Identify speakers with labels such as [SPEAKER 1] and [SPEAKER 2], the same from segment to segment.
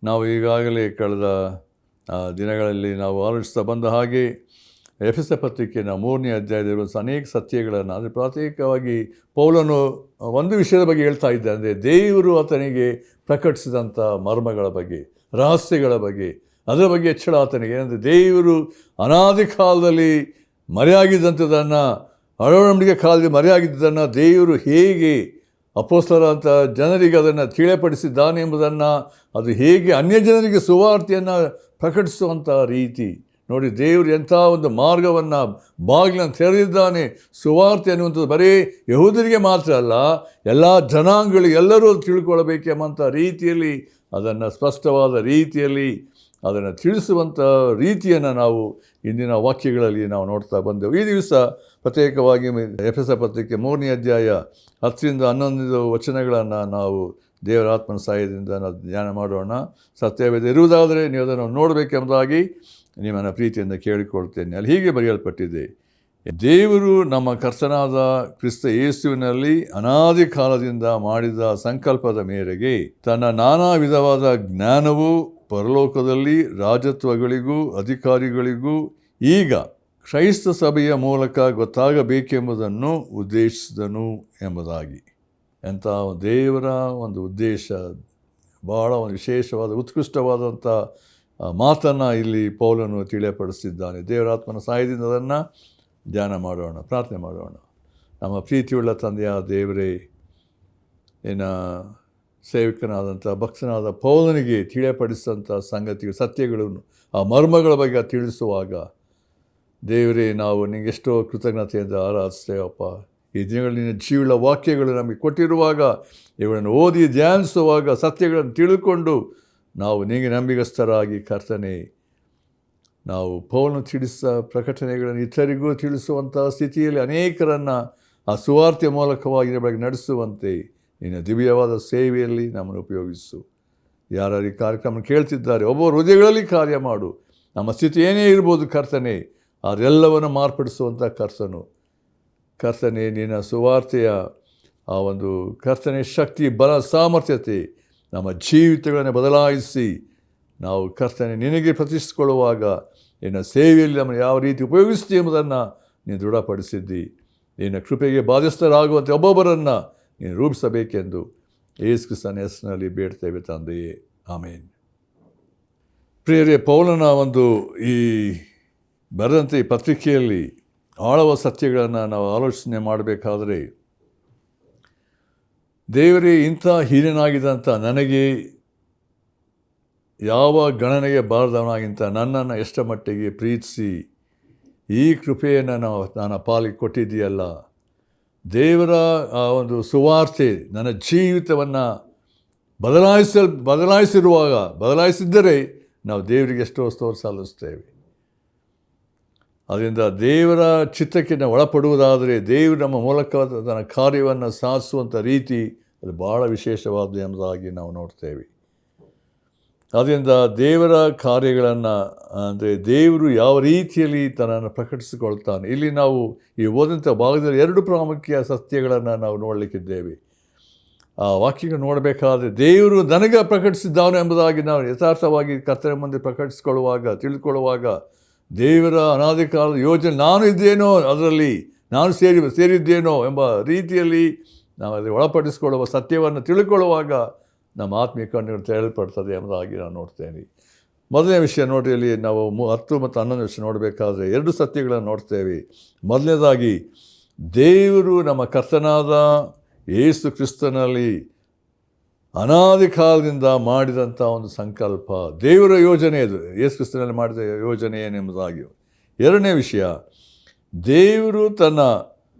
[SPEAKER 1] ನಾವು ಈಗಾಗಲೇ ಕಳೆದ ದಿನಗಳಲ್ಲಿ ನಾವು ಆಲೋಚಿಸ್ತಾ ಬಂದ ಹಾಗೆ ಎಫೆಸ ಪತ್ರಿಕೆಯ 3ನೇ ಅಧ್ಯಾಯದಲ್ಲಿರುವ ಅನೇಕ ಸತ್ಯಗಳನ್ನು, ಅಂದರೆ ಪ್ರತ್ಯೇಕವಾಗಿ ಪೌಲನು ಒಂದು ವಿಷಯದ ಬಗ್ಗೆ ಹೇಳ್ತಾ ಇದ್ದಾನೆ, ಅಂದರೆ ದೇವರು ಆತನಿಗೆ ಪ್ರಕಟಿಸಿದಂಥ ಮರ್ಮಗಳ ಬಗ್ಗೆ, ರಹಸ್ಯಗಳ ಬಗ್ಗೆ, ಅದರ ಬಗ್ಗೆ ಎಚ್ಚರ ಆತನಿಗೆ. ಏನಂದರೆ ದೇವರು ಅನಾದಿ ಕಾಲದಲ್ಲಿ ಮರೆಯಾಗಿದ್ದಂಥದ್ದನ್ನು, ಒಡಂಬಡಿಕೆ ಕಾಲದಲ್ಲಿ ಮರೆಯಾಗಿದ್ದನ್ನು ದೇವರು ಹೇಗೆ ಅಪೊಸ್ತಲರಂಥ ಜನರಿಗೆ ಅದನ್ನು ತಿಳಿಯಪಡಿಸಿದ್ದಾನೆ ಎಂಬುದನ್ನು, ಅದು ಹೇಗೆ ಅನ್ಯ ಜನರಿಗೆ ಸುವಾರ್ತೆಯನ್ನು ಪ್ರಕಟಿಸುವಂಥ ರೀತಿ ನೋಡಿ. ದೇವರು ಎಂಥ ಒಂದು ಮಾರ್ಗವನ್ನು, ಬಾಗಿಲನ್ನು ತೆರೆದಿದ್ದಾನೆ. ಸುವಾರ್ತೆ ಅನ್ನುವಂಥದ್ದು ಬರೀ ಯಹೂದರಿಗೆ ಮಾತ್ರ ಅಲ್ಲ, ಎಲ್ಲ ಜನಾಂಗಗಳಿಗೆ ಎಲ್ಲರೂ ತಿಳ್ಕೊಳ್ಬೇಕೆಂಬಂಥ ರೀತಿಯಲ್ಲಿ, ಅದನ್ನು ಸ್ಪಷ್ಟವಾದ ರೀತಿಯಲ್ಲಿ ಅದನ್ನು ತಿಳಿಸುವಂಥ ರೀತಿಯನ್ನು ನಾವು ಇಂದಿನ ವಾಕ್ಯಗಳಲ್ಲಿ ನಾವು ನೋಡ್ತಾ ಬಂದೆವು. ಈ ದಿವಸ ಪ್ರತ್ಯೇಕವಾಗಿ ಎಫೆಸ ಪತ್ರಿಕೆ 3ನೇ ಅಧ್ಯಾಯ 10ರಿಂದ 11 ವಚನಗಳನ್ನು ನಾವು ದೇವರ ಆತ್ಮನ ಸಹಾಯದಿಂದ ನಾವು ಧ್ಯಾನ ಮಾಡೋಣ. ಸತ್ಯವಿರುವುದಾದರೆ ನೀವು ಅದನ್ನು ನೋಡಬೇಕೆಂಬುದಾಗಿ ನಿಮ್ಮನ್ನು ಪ್ರೀತಿಯಿಂದ ಕೇಳಿಕೊಳ್ತೇನೆ. ಅಲ್ಲಿ ಹೀಗೆ ಬರೆಯಲ್ಪಟ್ಟಿದೆ, ದೇವರು ನಮ್ಮ ಕರ್ತನಾದ ಕ್ರಿಸ್ತ ಯೇಸುವಿನಲ್ಲಿ ಅನಾದಿ ಕಾಲದಿಂದ ಮಾಡಿದ ಸಂಕಲ್ಪದ ಮೇರೆಗೆ ತನ್ನ ನಾನಾ ವಿಧವಾದ ಜ್ಞಾನವು ಪರಲೋಕದಲ್ಲಿ ರಾಜತ್ವಗಳಿಗೂ ಅಧಿಕಾರಿಗಳಿಗೂ ಈಗ ಕ್ರೈಸ್ತ ಸಭೆಯ ಮೂಲಕ ಗೊತ್ತಾಗಬೇಕೆಂಬುದನ್ನು ಉದ್ದೇಶಿಸಿದನು ಎಂಬುದಾಗಿ. ಎಂಥ ದೇವರ ಒಂದು ಉದ್ದೇಶ, ಭಾಳ ಒಂದು ವಿಶೇಷವಾದ ಉತ್ಕೃಷ್ಟವಾದಂಥ ಮಾತನ್ನು ಇಲ್ಲಿ ಪೌಲನು ತಿಳಿಯಪಡಿಸಿದ್ದಾನೆ. ದೇವರಾತ್ಮನ ಸಹಾಯದಿಂದ ಅದನ್ನು ಧ್ಯಾನ ಮಾಡೋಣ, ಪ್ರಾರ್ಥನೆ ಮಾಡೋಣ. ನಮ್ಮ ಪ್ರೀತಿಯುಳ್ಳ ತಂದೆಯ ದೇವರೇ, ಸೇವಕನಾದಂಥ ಭಕ್ತನಾದ ಪೌಲನಿಗೆ ತಿಳಿಯಪಡಿಸಿದಂಥ ಸಂಗತಿಗಳು, ಸತ್ಯಗಳನ್ನು, ಆ ಮರ್ಮಗಳ ಬಗ್ಗೆ ತಿಳಿಸುವಾಗ ದೇವರೇ, ನಾವು ನಿಮಗೆಷ್ಟೋ ಕೃತಜ್ಞತೆಯಿಂದ ಆರಾಧಿಸ್ತೇವಪ್ಪ. ಈ ದಿನಗಳಲ್ಲಿ ನಿನ್ನ ಜೀವಳ ವಾಕ್ಯಗಳು ನಮಗೆ ಕೊಟ್ಟಿರುವಾಗ, ಇವುಗಳನ್ನು ಓದಿ ಧ್ಯಾನಿಸುವಾಗ ಸತ್ಯಗಳನ್ನು ತಿಳ್ಕೊಂಡು ನಾವು ನಿಮಗೆ ನಂಬಿಗಸ್ತರಾಗಿ ಕರ್ತನೆ, ನಾವು ಪೌಲನು ತಿಳಿಸ ಪ್ರಕಟಣೆಗಳನ್ನು ಇತರಿಗೂ ತಿಳಿಸುವಂಥ ಸ್ಥಿತಿಯಲ್ಲಿ ಅನೇಕರನ್ನು ಆ ಸುವಾರ್ತೆ ಮೂಲಕವಾಗಿ ಬಗ್ಗೆ ನಡೆಸುವಂತೆ ನಿನ್ನ ದಿವ್ಯವಾದ ಸೇವೆಯಲ್ಲಿ ನಮ್ಮನ್ನು ಉಪಯೋಗಿಸು. ಯಾರು ಈ ಕಾರ್ಯಕ್ರಮ ಕೇಳ್ತಿದ್ದಾರೆ, ಒಬ್ಬರು ಹೃದಯಗಳಲ್ಲಿ ಕಾರ್ಯ ಮಾಡು. ನಮ್ಮ ಸ್ಥಿತಿ ಏನೇ ಇರ್ಬೋದು ಕರ್ತನೆ, ಅದೆಲ್ಲವನ್ನು ಮಾರ್ಪಡಿಸುವಂಥ ಕರ್ತನೆ, ನಿನ್ನ ಸುವಾರ್ತೆಯ ಆ ಒಂದು ಕರ್ತನೆ ಶಕ್ತಿ, ಬಲ, ಸಾಮರ್ಥ್ಯತೆ ನಮ್ಮ ಜೀವಿತಗಳನ್ನು ಬದಲಾಯಿಸಿ ನಾವು ಕರ್ತನೆ ನಿನಗೆ ಪ್ರತಿಷ್ಠಿಸಿಕೊಳ್ಳುವಾಗ ನಿನ್ನ ಸೇವೆಯಲ್ಲಿ ನಮ್ಮನ್ನು ಯಾವ ರೀತಿ ಉಪಯೋಗಿಸ್ತೀವಿ ಎಂಬುದನ್ನು ನೀನು ದೃಢಪಡಿಸಿದ್ದಿ. ನಿನ್ನ ಕೃಪೆಗೆ ಬಾಧ್ಯಸ್ಥರಾಗುವಂತೆ ಒಬ್ಬೊಬ್ಬರನ್ನು ನೀನು ರೂಪಿಸಬೇಕೆಂದು ಯೇಸು ಕ್ರಿಸ್ತನ ಹೆಸರಿನಲ್ಲಿ ಬೇಡ್ತೇವೆ ತಂದೆಯೇ, ಆಮೇನ್. ಪ್ರಿಯರೇ, ಪೌಲನ ಒಂದು ಈ ಬರೆದಂಥ ಈ ಪತ್ರಿಕೆಯಲ್ಲಿ ಆಳವ ಸತ್ಯಗಳನ್ನು ನಾವು ಆಲೋಚನೆ ಮಾಡಬೇಕಾದರೆ, ದೇವರೇ ಇಂಥ ಹಿರಿಯನಾಗಿದ್ದಂಥ ನನಗೆ ಯಾವ ಗಣನೆಗೆ ಬಾರದವನಾಗಿಂತ ನನ್ನನ್ನು ಎಷ್ಟ ಮಟ್ಟಿಗೆ ಪ್ರೀತಿಸಿ ಈ ಕೃಪೆಯನ್ನು ನನ್ನ ಪಾಲಿಗೆ ಕೊಟ್ಟಿದ್ದೀಯಲ್ಲ. ದೇವರ ಆ ಒಂದು ಸುವಾರ್ತೆ ನನ್ನ ಜೀವಿತವನ್ನು ಬದಲಾಯಿಸಿದ್ದರೆ ನಾವು ದೇವರಿಗೆ ಎಷ್ಟೋ ಸ್ತೋತ್ರ ಸಲ್ಲಿಸ್ತೇವೆ. ಅದರಿಂದ ದೇವರ ಚಿತ್ತಕ್ಕೆ ನಾವು ಒಳಪಡುವುದಾದರೆ ದೇವರು ನಮ್ಮ ಮೂಲಕ ತನ್ನ ಕಾರ್ಯವನ್ನು ಸಾಧಿಸುವಂಥ ರೀತಿ ಅದು ಭಾಳ ವಿಶೇಷವಾದ ಎಂಬುದಾಗಿ ನಾವು ನೋಡ್ತೇವೆ. ಆದ್ದರಿಂದ ದೇವರ ಕಾರ್ಯಗಳನ್ನು, ಅಂದರೆ ದೇವರು ಯಾವ ರೀತಿಯಲ್ಲಿ ತನ್ನನ್ನು ಪ್ರಕಟಿಸಿಕೊಳ್ತಾನೆ, ಇಲ್ಲಿ ನಾವು ಈ ಓದಂಥ ಭಾಗದಲ್ಲಿ 2 ಪ್ರಾಮುಖ್ಯ ಸತ್ಯಗಳನ್ನು ನಾವು ನೋಡಲಿಕ್ಕಿದ್ದೇವೆ. ಆ ವಾಕ್ಯಗಳು ನೋಡಬೇಕಾದ್ರೆ ದೇವರು ನನಗೆ ಪ್ರಕಟಿಸಿದ್ದಾನೆ ಎಂಬುದಾಗಿ ನಾವು ಯಥಾರ್ಥವಾಗಿ ಕರ್ತನ ಮುಂದೆ ತಿಳ್ಕೊಳ್ಳುವಾಗ ದೇವರ ಅನಾದಿ ಕಾಲದ ಯೋಜನೆ ನಾನು ಇದ್ದೇನೋ, ಅದರಲ್ಲಿ ನಾನು ಸೇರಿದ್ದೇನೋ ಎಂಬ ರೀತಿಯಲ್ಲಿ ನಾವು ಅದಕ್ಕೆ ಒಳಪಡಿಸಿಕೊಳ್ಳುವ ಸತ್ಯವನ್ನು ತಿಳ್ಕೊಳ್ಳುವಾಗ ನಮ್ಮ ಆತ್ಮೀಯ ಕಣ್ಣುಗಳು ತೆರೆಯಲ್ಪಡ್ತದೆ ಎಂಬುದಾಗಿ ನಾನು ನೋಡ್ತೇನೆ. ಮೊದಲನೇ ವಿಷಯ ನೋಡ್ರಿ, ಇಲ್ಲಿ ನಾವು 10 ಮತ್ತು 11 ವಿಷಯ ನೋಡಬೇಕಾದ್ರೆ 2 ಸತ್ಯಗಳನ್ನು ನೋಡ್ತೇವೆ. ಮೊದಲನೇದಾಗಿ, ದೇವರು ನಮ್ಮ ಕರ್ತನಾದ ಯೇಸು ಕ್ರಿಸ್ತನಲ್ಲಿ ಅನಾದಿ ಕಾಲದಿಂದ ಮಾಡಿದಂಥ ಒಂದು ಸಂಕಲ್ಪ, ದೇವರ ಯೋಜನೆ ಅದು, ಯೇಸು ಕ್ರಿಸ್ತನಲ್ಲಿ ಮಾಡಿದ ಯೋಜನೆ ಏನೆಂಬುದಾಗಿ. ಎರಡನೇ ವಿಷಯ, ದೇವರು ತನ್ನ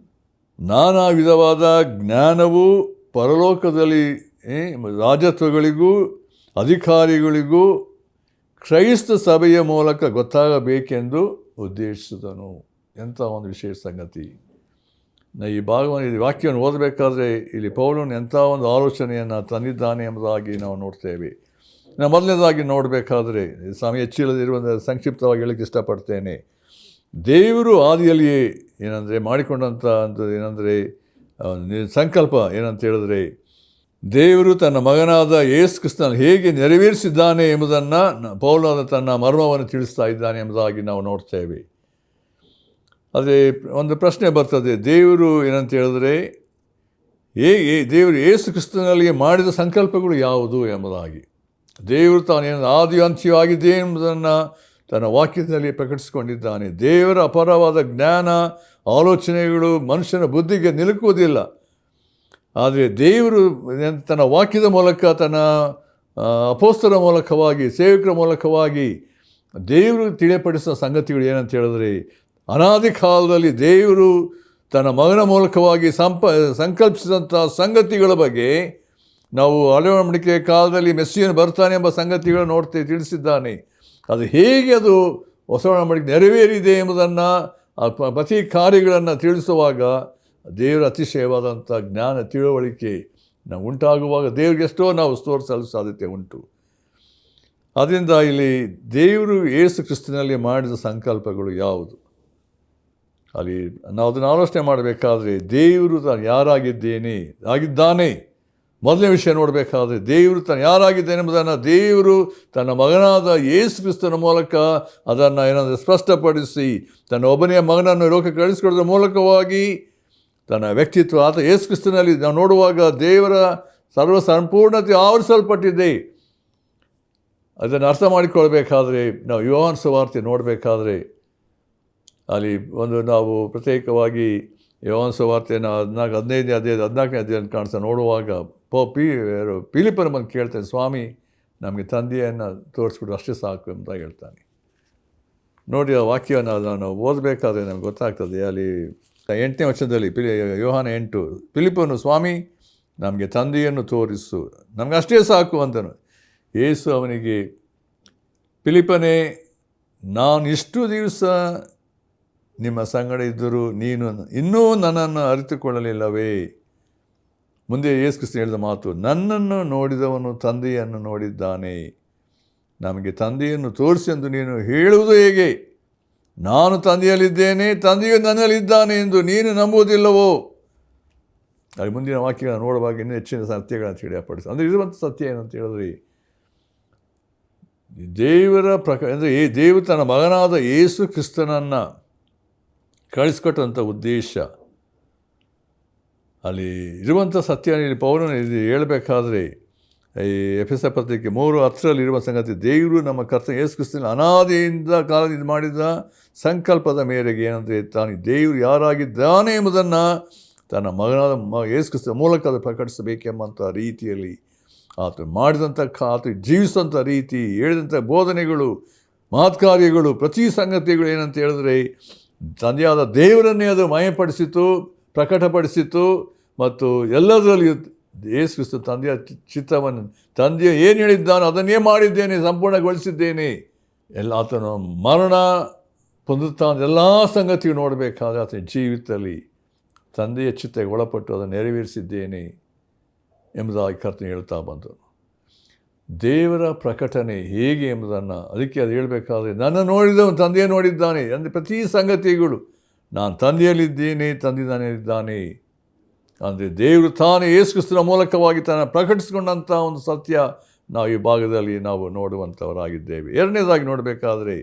[SPEAKER 1] ನಾನಾ ವಿಧವಾದ ಜ್ಞಾನವು ಪರಲೋಕದಲ್ಲಿ ರಾಜತ್ವಗಳಿಗೂ ಅಧಿಕಾರಿಗಳಿಗೂ ಕ್ರೈಸ್ತ ಸಭೆಯ ಮೂಲಕ ಗೊತ್ತಾಗಬೇಕೆಂದು ಉದ್ದೇಶಿಸಿದನು. ಎಂಥ ಒಂದು ವಿಶೇಷ ಸಂಗತಿ. ಈ ಭಾಗವನ್ನು, ವಾಕ್ಯವನ್ನು ಓದಬೇಕಾದ್ರೆ ಇಲ್ಲಿ ಪೌಲನು ಎಂಥ ಒಂದು ಆಲೋಚನೆಯನ್ನು ತಂದಿದ್ದಾನೆ ಎಂಬುದಾಗಿ ನಾವು ನೋಡ್ತೇವೆ. ನಾನು ಮೊದಲನೇದಾಗಿ ನೋಡಬೇಕಾದ್ರೆ, ಸಮಯ ಹೆಚ್ಚಿಲ್ಲದಿರುವಂಥ ಸಂಕ್ಷಿಪ್ತವಾಗಿ ಹೇಳಕ್ಕೆ ಇಷ್ಟಪಡ್ತೇನೆ. ದೇವರು ಆದಿಯಲ್ಲಿಯೇ ಮಾಡಿಕೊಂಡಂಥ ಸಂಕಲ್ಪ ಏನಂತ ಹೇಳಿದ್ರೆ, ದೇವರು ತನ್ನ ಮಗನಾದ ಯೇಸು ಕ್ರಿಸ್ತನ ಹೇಗೆ ನೆರವೇರಿಸಿದ್ದಾನೆ ಎಂಬುದನ್ನು ಪೌಲನು ತನ್ನ ಮರ್ಮವನ್ನು ತಿಳಿಸ್ತಾ ಇದ್ದಾನೆ ಎಂಬುದಾಗಿ ನಾವು ನೋಡ್ತೇವೆ. ಅದೇ ಒಂದು ಪ್ರಶ್ನೆ ಬರ್ತದೆ, ದೇವರು ಏನಂತ ಹೇಳಿದ್ರೆ ದೇವರು ಯೇಸು ಕ್ರಿಸ್ತನಲ್ಲಿ ಮಾಡಿದ ಸಂಕಲ್ಪಗಳು ಯಾವುದು ಎಂಬುದಾಗಿ. ದೇವರು ತಾನೇನು ಆದಿ ಅಂತ್ಯವಾಗಿದೆ ಎಂಬುದನ್ನು ತನ್ನ ವಾಕ್ಯದಲ್ಲಿ ಪ್ರಕಟಿಸಿಕೊಂಡಿದ್ದಾನೆ. ದೇವರ ಅಪಾರವಾದ ಜ್ಞಾನ ಆಲೋಚನೆಗಳು ಮನುಷ್ಯನ ಬುದ್ಧಿಗೆ ನಿಲುಕುವುದಿಲ್ಲ. ಆದರೆ ದೇವರು ತನ್ನ ವಾಕ್ಯದ ಮೂಲಕ, ತನ್ನ ಅಪೊಸ್ತಲರ ಮೂಲಕವಾಗಿ, ಸೇವಕರ ಮೂಲಕವಾಗಿ ದೇವರು ತಿಳಿಯಪಡಿಸಿದ ಸಂಗತಿಗಳು ಏನಂತ ಹೇಳಿದ್ರೆ, ಅನಾದಿ ಕಾಲದಲ್ಲಿ ದೇವರು ತನ್ನ ಮಗನ ಮೂಲಕವಾಗಿ ಸಂಕಲ್ಪಿಸಿದಂಥ ಸಂಗತಿಗಳ ಬಗ್ಗೆ ನಾವು ಹಳೆ ಒಡಂಬಡಿಕೆ ಕಾಲದಲ್ಲಿ ಮೆಸ್ಸಿಯನು ಬರ್ತಾನೆ ಎಂಬ ಸಂಗತಿಗಳು ತಿಳಿಸಿದ್ದಾನೆ. ಅದು ಹೇಗೆ ಅದು ಹೊಸ ಒಡಂಬಡಿಕೆ ನೆರವೇರಿದೆ ಎಂಬುದನ್ನು ಪ್ರತಿ ಕಾರ್ಯಗಳನ್ನು ತಿಳಿಸುವಾಗ ದೇವರ ಅತಿಶಯವಾದಂಥ ಜ್ಞಾನ ತಿಳುವಳಿಕೆ ನಾವು ಉಂಟಾಗುವಾಗ ದೇವರಿಗೆ ಎಷ್ಟೋ ನಾವು ತೋರಿಸಲು ಸಾಧ್ಯತೆ ಉಂಟು. ಆದ್ದರಿಂದ ಇಲ್ಲಿ ದೇವರು ಯೇಸು ಕ್ರಿಸ್ತನಲ್ಲಿ ಮಾಡಿದ ಸಂಕಲ್ಪಗಳು ಯಾವುದು, ಅಲ್ಲಿ ನಾವು ಅದನ್ನು ಆಲೋಚನೆ ಮಾಡಬೇಕಾದ್ರೆ ದೇವರು ತಾನು ಆಗಿದ್ದಾನೆ. ಮೊದಲನೇ ವಿಷಯ ನೋಡಬೇಕಾದ್ರೆ ದೇವರು ತಾನು ಯಾರಾಗಿದ್ದೇನೆ ಎಂಬುದನ್ನು ದೇವರು ತನ್ನ ಮಗನಾದ ಯೇಸು ಕ್ರಿಸ್ತನ ಮೂಲಕ ಅದನ್ನು ಏನಾದರೂ ಸ್ಪಷ್ಟಪಡಿಸಿ ತನ್ನ ಒಬ್ಬನೆಯ ಮಗನನ್ನು ಲೋಕಕ್ಕೆ ಕಳಿಸಿಕೊಡೋದ್ರ ಮೂಲಕವಾಗಿ ತನ್ನ ವ್ಯಕ್ತಿತ್ವ ಆತ ಯೇಸು ಕ್ರಿಸ್ತನಲ್ಲಿ ನಾವು ನೋಡುವಾಗ ದೇವರ ಸಂಪೂರ್ಣತೆ ಆವರಿಸಲ್ಪಟ್ಟಿದೆ. ಅದನ್ನು ಅರ್ಥ ಮಾಡಿಕೊಳ್ಬೇಕಾದ್ರೆ ನಾವು ಯೋಹಾನ ಸುವಾರ್ತೆ ನೋಡಬೇಕಾದ್ರೆ ಅಲ್ಲಿ ನಾವು ಪ್ರತ್ಯೇಕವಾಗಿ ಯೋಹಾನ ಸುವಾರ್ತೆಯನ್ನು 15ನೇ ಅಧ್ಯಾಯ 14ನೇ ಅಧ್ಯಾಯ ಕಾಣಿಸ್ತಾ ನೋಡುವಾಗ ಫಿಲಿಪ್ಪನ ಬಂದು ಕೇಳ್ತಾನೆ, ಸ್ವಾಮಿ ನಮಗೆ ತಂದೆಯನ್ನು ತೋರಿಸ್ಬಿಟ್ಟು ಅಷ್ಟೇ ಸಾಕು ಅಂತ ಹೇಳ್ತಾನೆ. ನೋಡಿ ಆ ವಾಕ್ಯವನ್ನು ನಾನು ಓದಬೇಕಾದ್ರೆ ನಮ್ಗೆ ಗೊತ್ತಾಗ್ತದೆ. ಅಲ್ಲಿ 8ನೇ ವಚನದಲ್ಲಿ ಯೋಹಾನ 8, ಫಿಲಿಪ್ಪನು ಸ್ವಾಮಿ ನಮಗೆ ತಂದೆಯನ್ನು ತೋರಿಸು, ನಮ್ಗೆ ಅಷ್ಟೇ ಸಾಕು ಅಂತನು. ಯೇಸು ಅವನಿಗೆ, ಫಿಲಿಪ್ಪನೇ, ನಾನು ಇಷ್ಟು ದಿವಸ ನಿಮ್ಮ ಸಂಗಡ ಇದ್ದರೂ ನೀನು ಇನ್ನೂ ನನ್ನನ್ನು ಅರಿತುಕೊಳ್ಳಲಿಲ್ಲವೇ? ಮುಂದೆ ಯೇಸು ಕ್ರಿಸ್ತ ಹೇಳಿದ ಮಾತು, ನನ್ನನ್ನು ನೋಡಿದವನು ತಂದೆಯನ್ನು ನೋಡಿದ್ದಾನೆ. ನಮಗೆ ತಂದೆಯನ್ನು ತೋರಿಸಿ ಎಂದು ನೀನು ಹೇಳುವುದು ಹೇಗೆ? ನಾನು ತಂದೆಯಲ್ಲಿದ್ದೇನೆ, ತಂದೆಯು ನನ್ನಲ್ಲಿದ್ದಾನೆ ಎಂದು ನೀನು ನಂಬುವುದಿಲ್ಲವೋ? ಅಲ್ಲಿ ಮುಂದಿನ ವಾಕ್ಯಗಳನ್ನು ನೋಡುವಾಗ ಇನ್ನೂ ಹೆಚ್ಚಿನ ಸತ್ಯಗಳನ್ನು ತಿಳಿಯಪಡಿಸಿ. ಅಂದರೆ ಇರುವಂಥ ಸತ್ಯ ಏನಂತ ಹೇಳಿದ್ರೆ, ದೇವರ ಅಂದರೆ ದೇವರು ತನ್ನ ಮಗನಾದ ಯೇಸು ಕ್ರಿಸ್ತನನ್ನು ಕಳಿಸ್ಕೊಟ್ಟಂಥ ಉದ್ದೇಶ, ಅಲ್ಲಿ ಇರುವಂಥ ಸತ್ಯ ಪೌಲನು ಹೇಳಬೇಕಾದ್ರೆ ಈ ಎಫೆಸ ಪತ್ರಿಕೆ 3:10 ಇರುವ ಸಂಗತಿ, ದೇವರು ನಮ್ಮ ಕರ್ತನ ಯೇಸು ಕ್ರಿಸ್ತನ ಅನಾದಿಯಿಂದ ಕಾಲದಿಂದ ಮಾಡಿದ ಸಂಕಲ್ಪದ ಮೇರೆಗೆ ಏನಂದರೆ ತಾನು ದೇವರು ಯಾರಾಗಿದ್ದಾನೆ ಎಂಬುದನ್ನು ತನ್ನ ಮಗನಾದ ಯೇಸು ಕ್ರಿಸ್ತನ ಮೂಲಕ ಅದು ಪ್ರಕಟಿಸಬೇಕೆಂಬಂಥ ರೀತಿಯಲ್ಲಿ ಆತ ಮಾಡಿದಂಥ ಆತ ಜೀವಿಸಿದಂಥ ರೀತಿ, ಹೇಳಿದಂಥ ಬೋಧನೆಗಳು, ಮಹತ್ಕಾರ್ಯಗಳು, ಪ್ರತಿ ಸಂಗತಿಗಳು ಏನಂತ ಹೇಳಿದ್ರೆ ತಂದೆಯಾದ ದೇವರನ್ನೇ ಅದು ಮಯಪಡಿಸಿತು, ಪ್ರಕಟಪಡಿಸಿತು. ಮತ್ತು ಎಲ್ಲದರಲ್ಲಿ ಯೇಸು ಕ್ರಿಸ್ತ ತಂದೆಯ ಚಿತ್ತವನ್ನು, ತಂದೆಯ ಏನು ಹೇಳಿದ್ದಾನೋ ಅದನ್ನೇ ಮಾಡಿದ್ದೇನೆ, ಸಂಪೂರ್ಣಗೊಳಿಸಿದ್ದೇನೆ. ಆತನ ಮರಣ ಪುನರುತ್ಥಾನ ಎಲ್ಲ ಸಂಗತಿಗಳು ನೋಡಬೇಕಾದ್ರೆ ಆತನ ಜೀವಿತದಲ್ಲಿ ತಂದೆಯ ಚಿತ್ತಕ್ಕೆ ಒಳಪಟ್ಟು ಅದನ್ನು ನೆರವೇರಿಸಿದ್ದೇನೆ ಎಂಬುದಾಗಿ ಕರ್ತನು ಹೇಳ್ತಾ ಬಂದನು. ದೇವರ ಪ್ರಕಟಣೆ ಹೇಗೆ ಎಂಬುದನ್ನು ಅದಕ್ಕೆ ಅದು ಹೇಳಬೇಕಾದ್ರೆ, ನನ್ನ ನೋಡಿದವನು ತಂದೆಯ ನೋಡಿದ್ದಾನೆ ಅಂದರೆ ಪ್ರತಿ ಸಂಗತಿಗಳು ನಾನು ತಂದೆಯಲ್ಲಿದ್ದೇನೆ, ತಂದೆ ನನ್ನಲ್ಲಿದ್ದಾನೆ ಅಂದರೆ ದೇವರು ತಾನೇ ಯೇಸು ಕ್ರಿಸ್ತನ ಮೂಲಕವಾಗಿ ತಾನು ಪ್ರಕಟಿಸಿಕೊಂಡಂಥ ಒಂದು ಸತ್ಯ ನಾವು ಈ ಭಾಗದಲ್ಲಿ ನಾವು ನೋಡುವಂಥವರಾಗಿದ್ದೇವೆ. ಎರಡನೇದಾಗಿ ನೋಡಬೇಕಾದ್ರೆ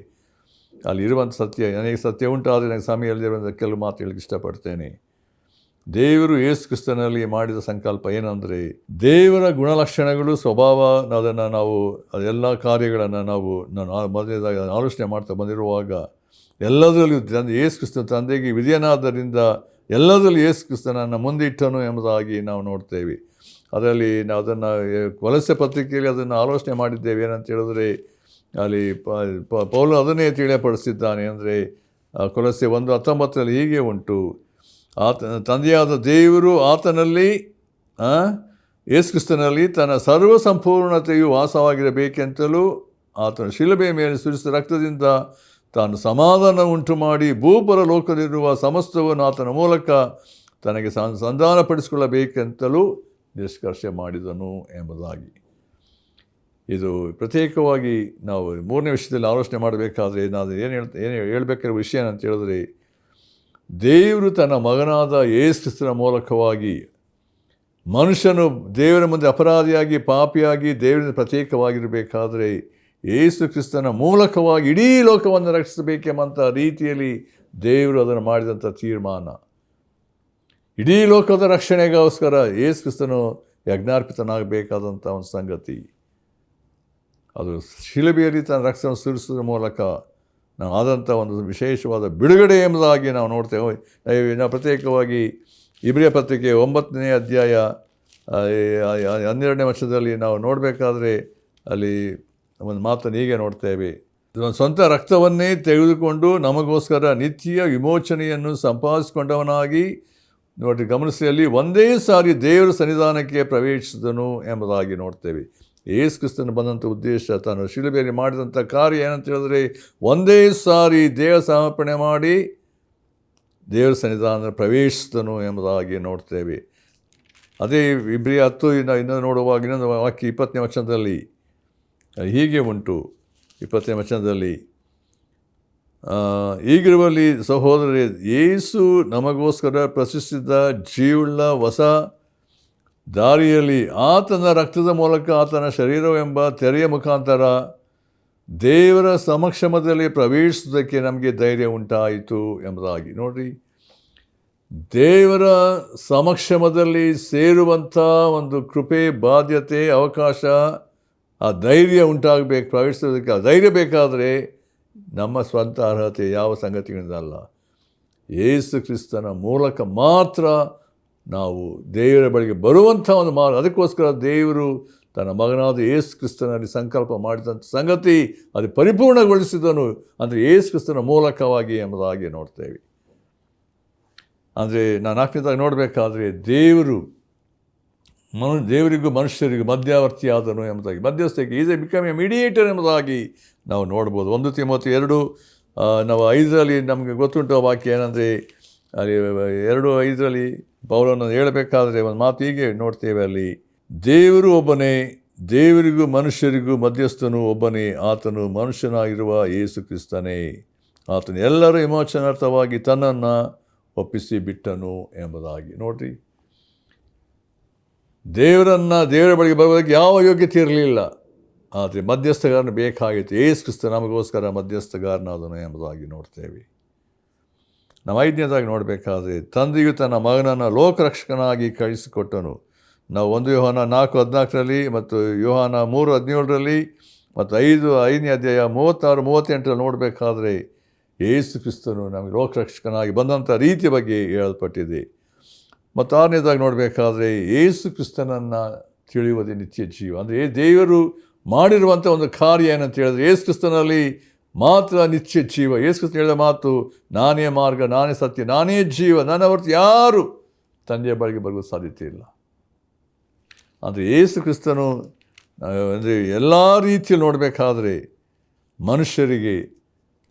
[SPEAKER 1] ಅಲ್ಲಿರುವಂಥ ಸತ್ಯ, ನನಗೆ ಸತ್ಯ ಉಂಟಾದರೆ ನನಗೆ ಸಮಯ ಇಲ್ಲದಿರುವಂಥ ಕೆಲವು ಮಾತು ಹೇಳಕ್ಕೆ ಇಷ್ಟಪಡ್ತೇನೆ. ದೇವರು ಯೇಸು ಕ್ರಿಸ್ತನಲ್ಲಿ ಮಾಡಿದ ಸಂಕಲ್ಪ ಏನಂದರೆ, ದೇವರ ಗುಣಲಕ್ಷಣಗಳು, ಸ್ವಭಾವ, ಅದನ್ನು ನಾವು ಅದೆಲ್ಲ ಕಾರ್ಯಗಳನ್ನು ನಾನು ಮೊದಲನೇದಾಗಿ ಆಲೋಚನೆ ಮಾಡ್ತಾ ಬಂದಿರುವಾಗ ಎಲ್ಲದರಲ್ಲೂ ಯೇಸು ಕ್ರಿಸ್ತನ ತಂದೆಗೆ ವಿಧೇಯನಾದ್ದರಿಂದ ಎಲ್ಲದರಲ್ಲೂ ಯೇಸು ಕ್ರಿಸ್ತನನ್ನು ಮುಂದಿಟ್ಟನು ಎಂಬುದಾಗಿ ನಾವು ನೋಡ್ತೇವೆ. ಅದರಲ್ಲಿ ನಾವು ಅದನ್ನು ಕೊಲೊಸ್ಸೆ ಪತ್ರಿಕೆಯಲ್ಲಿ ಅದನ್ನು ಆಲೋಚನೆ ಮಾಡಿದ್ದೇವೆ. ಏನಂತ ಹೇಳಿದ್ರೆ ಅಲ್ಲಿ ಪೌಲ ಅದನ್ನೇ ತಿಳಿಯಪಡಿಸಿದ್ದಾನೆ. ಅಂದರೆ ಕೊಲೊಸ್ಸೆ 1:19 ಹೀಗೆ ಉಂಟು, ತಂದೆಯಾದ ದೇವರು ಆತನಲ್ಲಿ ಯೇಸು ಕ್ರಿಸ್ತನಲ್ಲಿ ತನ್ನ ಸರ್ವ ಸಂಪೂರ್ಣತೆಯು ವಾಸವಾಗಿರಬೇಕೆಂತಲೂ ಆತನ ಶಿಲುಬೆಯ ಮೇಲೆ ಸುರಿಸಿದ ರಕ್ತದಿಂದ ತಾನು ಸಮಾಧಾನ ಉಂಟು ಮಾಡಿ ಭೂಪರ ಲೋಕದಲ್ಲಿರುವ ಸಮಸ್ತವನ್ನು ಆತನ ಮೂಲಕ ತನಗೆ ಸಂಧಾನಪಡಿಸಿಕೊಳ್ಳಬೇಕೆಂತಲೂ ನಿಷ್ಕರ್ಷೆ ಮಾಡಿದನು ಎಂಬುದಾಗಿ. ಇದು ಪ್ರತ್ಯೇಕವಾಗಿ ನಾವು ಮೂರನೇ ವಿಷಯದಲ್ಲಿ ಆಲೋಚನೆ ಮಾಡಬೇಕಾದ್ರೆ ನಾನು ಏನು ಹೇಳಬೇಕಾಗಿರೋ ವಿಷಯ ಅಂತ ಹೇಳಿದ್ರೆ, ದೇವರು ತನ್ನ ಮಗನಾದ ಯೇಸು ಕ್ರಿಸ್ತನ ಮೂಲಕವಾಗಿ ಮನುಷ್ಯನು ದೇವರ ಮುಂದೆ ಅಪರಾಧಿಯಾಗಿ ಪಾಪಿಯಾಗಿ ದೇವರಿಂದ ಪ್ರತ್ಯೇಕವಾಗಿರಬೇಕಾದರೆ ಯೇಸು ಕ್ರಿಸ್ತನ ಮೂಲಕವಾಗಿ ಇಡೀ ಲೋಕವನ್ನು ರಕ್ಷಿಸಬೇಕೆಂಬಂಥ ರೀತಿಯಲ್ಲಿ ದೇವರು ಅದನ್ನು ಮಾಡಿದಂಥ ತೀರ್ಮಾನ. ಇಡೀ ಲೋಕದ ರಕ್ಷಣೆಗೋಸ್ಕರ ಯೇಸು ಕ್ರಿಸ್ತನು ಯಜ್ಞಾರ್ಪಿತನಾಗಬೇಕಾದಂಥ ಒಂದು ಸಂಗತಿ. ಅದು ಶಿಲುಬೆಯಲ್ಲಿ ತನ್ನ ರಕ್ತವನ್ನು ಸುರಿಸೋದ್ರ ಮೂಲಕ ನಾವು ಆದಂಥ ಒಂದು ವಿಶೇಷವಾದ ಬಿಡುಗಡೆ ಎಂಬುದಾಗಿ ನಾವು ನೋಡ್ತೇವೆ. ನಾವು ಪ್ರತ್ಯೇಕವಾಗಿ ಇಬ್ರಿಯ ಪತ್ರಿಕೆ 9ನೇ ಅಧ್ಯಾಯ 12ನೇ ವರ್ಷದಲ್ಲಿ ನಾವು ನೋಡಬೇಕಾದ್ರೆ ಅಲ್ಲಿ ಒಂದು ಮಾತನ್ನು ಹೀಗೆ ನೋಡ್ತೇವೆ. ಸ್ವಂತ ರಕ್ತವನ್ನೇ ತೆಗೆದುಕೊಂಡು ನಮಗೋಸ್ಕರ ನಿತ್ಯ ವಿಮೋಚನೆಯನ್ನು ಸಂಪಾದಿಸಿಕೊಂಡವನಾಗಿ ನೋಡಿ ಗಮನಿಸಿಯಲ್ಲಿ ಒಂದೇ ಸಾರಿ ದೇವರ ಸನ್ನಿಧಾನಕ್ಕೆ ಪ್ರವೇಶಿಸಿದನು ಎಂಬುದಾಗಿ ನೋಡ್ತೇವೆ. ಯೇಸು ಕ್ರಿಸ್ತನು ಬಂದಂಥ ಉದ್ದೇಶ, ತಾನು ಶಿಲುಬೆಯಲ್ಲಿ ಮಾಡಿದಂಥ ಕಾರ್ಯ ಏನಂತ ಹೇಳಿದ್ರೆ ಒಂದೇ ಸಾರಿ ದೇಹ ಸಮರ್ಪಣೆ ಮಾಡಿ ದೇವರ ಸನ್ನಿಧಾನ ಪ್ರವೇಶಿಸಿದನು ಎಂಬುದಾಗಿ ನೋಡ್ತೇವೆ. ಅದೇ ಇಬ್ರಿಯ 10 ಇನ್ನೊಂದು ನೋಡುವಾಗ ಇನ್ನೊಂದು ವಾಕ್ಯ 20ನೇ ವಚನದಲ್ಲಿ ಹೀಗೆ ಉಂಟು. 20ನೇ ವಚನದಲ್ಲಿ ಈಗಿರುವಲ್ಲಿ ಸಹೋದರರೇ, ಯೇಸು ನಮಗೋಸ್ಕರ ಪ್ರಶ್ನಿಸಿದ ಜೀವುಳ್ಳ ಹೊಸ ದಾರಿಯಲ್ಲಿ ಆತನ ರಕ್ತದ ಮೂಲಕ ಆತನ ಶರೀರವೆಂಬ ತೆರೆಯ ಮುಖಾಂತರ ದೇವರ ಸಮಕ್ಷಮದಲ್ಲಿ ಪ್ರವೇಶಿಸುವುದಕ್ಕೆ ನಮಗೆ ಧೈರ್ಯ ಉಂಟಾಯಿತು ಎಂಬುದಾಗಿ ನೋಡಿರಿ. ದೇವರ ಸಮಕ್ಷಮದಲ್ಲಿ ಸೇರುವಂಥ ಒಂದು ಕೃಪೆ, ಬಾಧ್ಯತೆ, ಅವಕಾಶ, ಆ ಧೈರ್ಯ ಉಂಟಾಗಬೇಕು. ಪ್ರವೇಶಿಸೋದಕ್ಕೆ ಆ ಧೈರ್ಯ ಬೇಕಾದರೆ ನಮ್ಮ ಸ್ವಂತ ಅರ್ಹತೆ ಯಾವ ಸಂಗತಿಗಳಿಂದಲ್ಲ, ಯೇಸು ಕ್ರಿಸ್ತನ ಮೂಲಕ ಮಾತ್ರ ನಾವು ದೇವರ ಬಳಿಗೆ ಬರುವಂಥ ಒಂದು ಮಾರ್ಗ. ಅದಕ್ಕೋಸ್ಕರ ದೇವರು ತನ್ನ ಮಗನಾದ ಯೇಸು ಕ್ರಿಸ್ತನಲ್ಲಿ ಸಂಕಲ್ಪ ಮಾಡಿದಂಥ ಸಂಗತಿ ಅದು ಪರಿಪೂರ್ಣಗೊಳಿಸಿದನು ಅಂದರೆ ಯೇಸು ಕ್ರಿಸ್ತನ ಮೂಲಕವಾಗಿ ಎಂಬುದಾಗಿ ನೋಡ್ತೇವೆ. ಅಂದರೆ ನಾನು 4ನೇದಾಗಿ ನೋಡಬೇಕಾದ್ರೆ ದೇವರಿಗೂ ಮನುಷ್ಯರಿಗೂ ಮಧ್ಯವರ್ತಿ ಆದನು ಎಂಬುದಾಗಿ, ಮಧ್ಯಸ್ಥಿಕೆ is A become A mediator ಎಂಬುದಾಗಿ ನಾವು ನೋಡ್ಬೋದು. 1 ತಿಮೋಥೆಯು 2 ನಾವು 5ರಲ್ಲಿ ನಮಗೆ ಗೊತ್ತುಂಟು ವಾಕ್ಯ ಏನಂದರೆ, ಅಲ್ಲಿ 2:5 ಪೌಲನು ಹೇಳಬೇಕಾದ್ರೆ ಒಂದು ಮಾತು ಹೀಗೆ ನೋಡ್ತೇವೆ. ಅಲ್ಲಿ ದೇವರು ಒಬ್ಬನೇ, ದೇವರಿಗೂ ಮನುಷ್ಯರಿಗೂ ಮಧ್ಯಸ್ಥನು ಒಬ್ಬನೇ, ಆತನು ಮನುಷ್ಯನಾಗಿರುವ ಯೇಸು ಕ್ರಿಸ್ತನೇ, ಆತನು ಎಲ್ಲರ ವಿಮೋಚನಾರ್ಥವಾಗಿ ತನ್ನನ್ನು ಒಪ್ಪಿಸಿ ಬಿಟ್ಟನು ಎಂಬುದಾಗಿ ನೋಡ್ರಿ. ದೇವರ ಬಳಿಗೆ ಬರುವುದಕ್ಕೆ ಯಾವ ಯೋಗ್ಯತೆ ಇರಲಿಲ್ಲ, ಆದರೆ ಮಧ್ಯಸ್ಥಗಾರನ ಬೇಕಾಗಿತ್ತು. ಯೇಸು ಕ್ರಿಸ್ತ ನಮಗೋಸ್ಕರ ಮಧ್ಯಸ್ಥಗಾರನಾದನು ಎಂಬುದಾಗಿ ನೋಡ್ತೇವೆ. ನಾವು 5ನೇದಾಗಿ ನೋಡಬೇಕಾದ್ರೆ ತಂದೆಯು ತನ್ನ ಮಗನನ್ನು ಲೋಕರಕ್ಷಕನಾಗಿ ಕಳಿಸಿಕೊಟ್ಟನು. ನಾವು 1 ಯೋಹಾನ 4:14 ಮತ್ತು ಯೋಹಾನ 3:17 ಮತ್ತು 5ನೇ ಅಧ್ಯಾಯ 36-38 ನೋಡಬೇಕಾದ್ರೆ ಯೇಸು ಕ್ರಿಸ್ತನು ನಮಗೆ ಲೋಕರಕ್ಷಕನಾಗಿ ಬಂದಂಥ ರೀತಿಯ ಬಗ್ಗೆ ಹೇಳಲ್ಪಟ್ಟಿದೆ. ಮತ್ತು 6ನೇದಾಗಿ ನೋಡಬೇಕಾದ್ರೆ ಯೇಸು ಕ್ರಿಸ್ತನನ್ನು ತಿಳಿಯುವುದೇ ನಿತ್ಯ ಜೀವ. ಅಂದರೆ ದೇವರು ಮಾಡಿರುವಂಥ ಒಂದು ಕಾರ್ಯ ಏನಂತ ಹೇಳಿದ್ರೆ ಯೇಸು ಕ್ರಿಸ್ತನಲ್ಲಿ ಮಾತ್ರ ನಿತ್ಯ ಜೀವ. ಯೇಸು ಕ್ರಿಸ್ತನು ಹೇಳಿದ ಮಾತು, ನಾನೇ ಮಾರ್ಗ, ನಾನೇ ಸತ್ಯ, ನಾನೇ ಜೀವ, ನನ್ನ ಹೊರತು ಯಾರು ತಂದೆಯ ಬಳಿಗೆ ಬರುವ ಸಾಧ್ಯತೆ ಇಲ್ಲ. ಅಂದರೆ ಯೇಸು ಕ್ರಿಸ್ತನು ಅಂದರೆ ಎಲ್ಲ ರೀತಿಯಲ್ಲಿ ನೋಡಬೇಕಾದ್ರೆ ಮನುಷ್ಯರಿಗೆ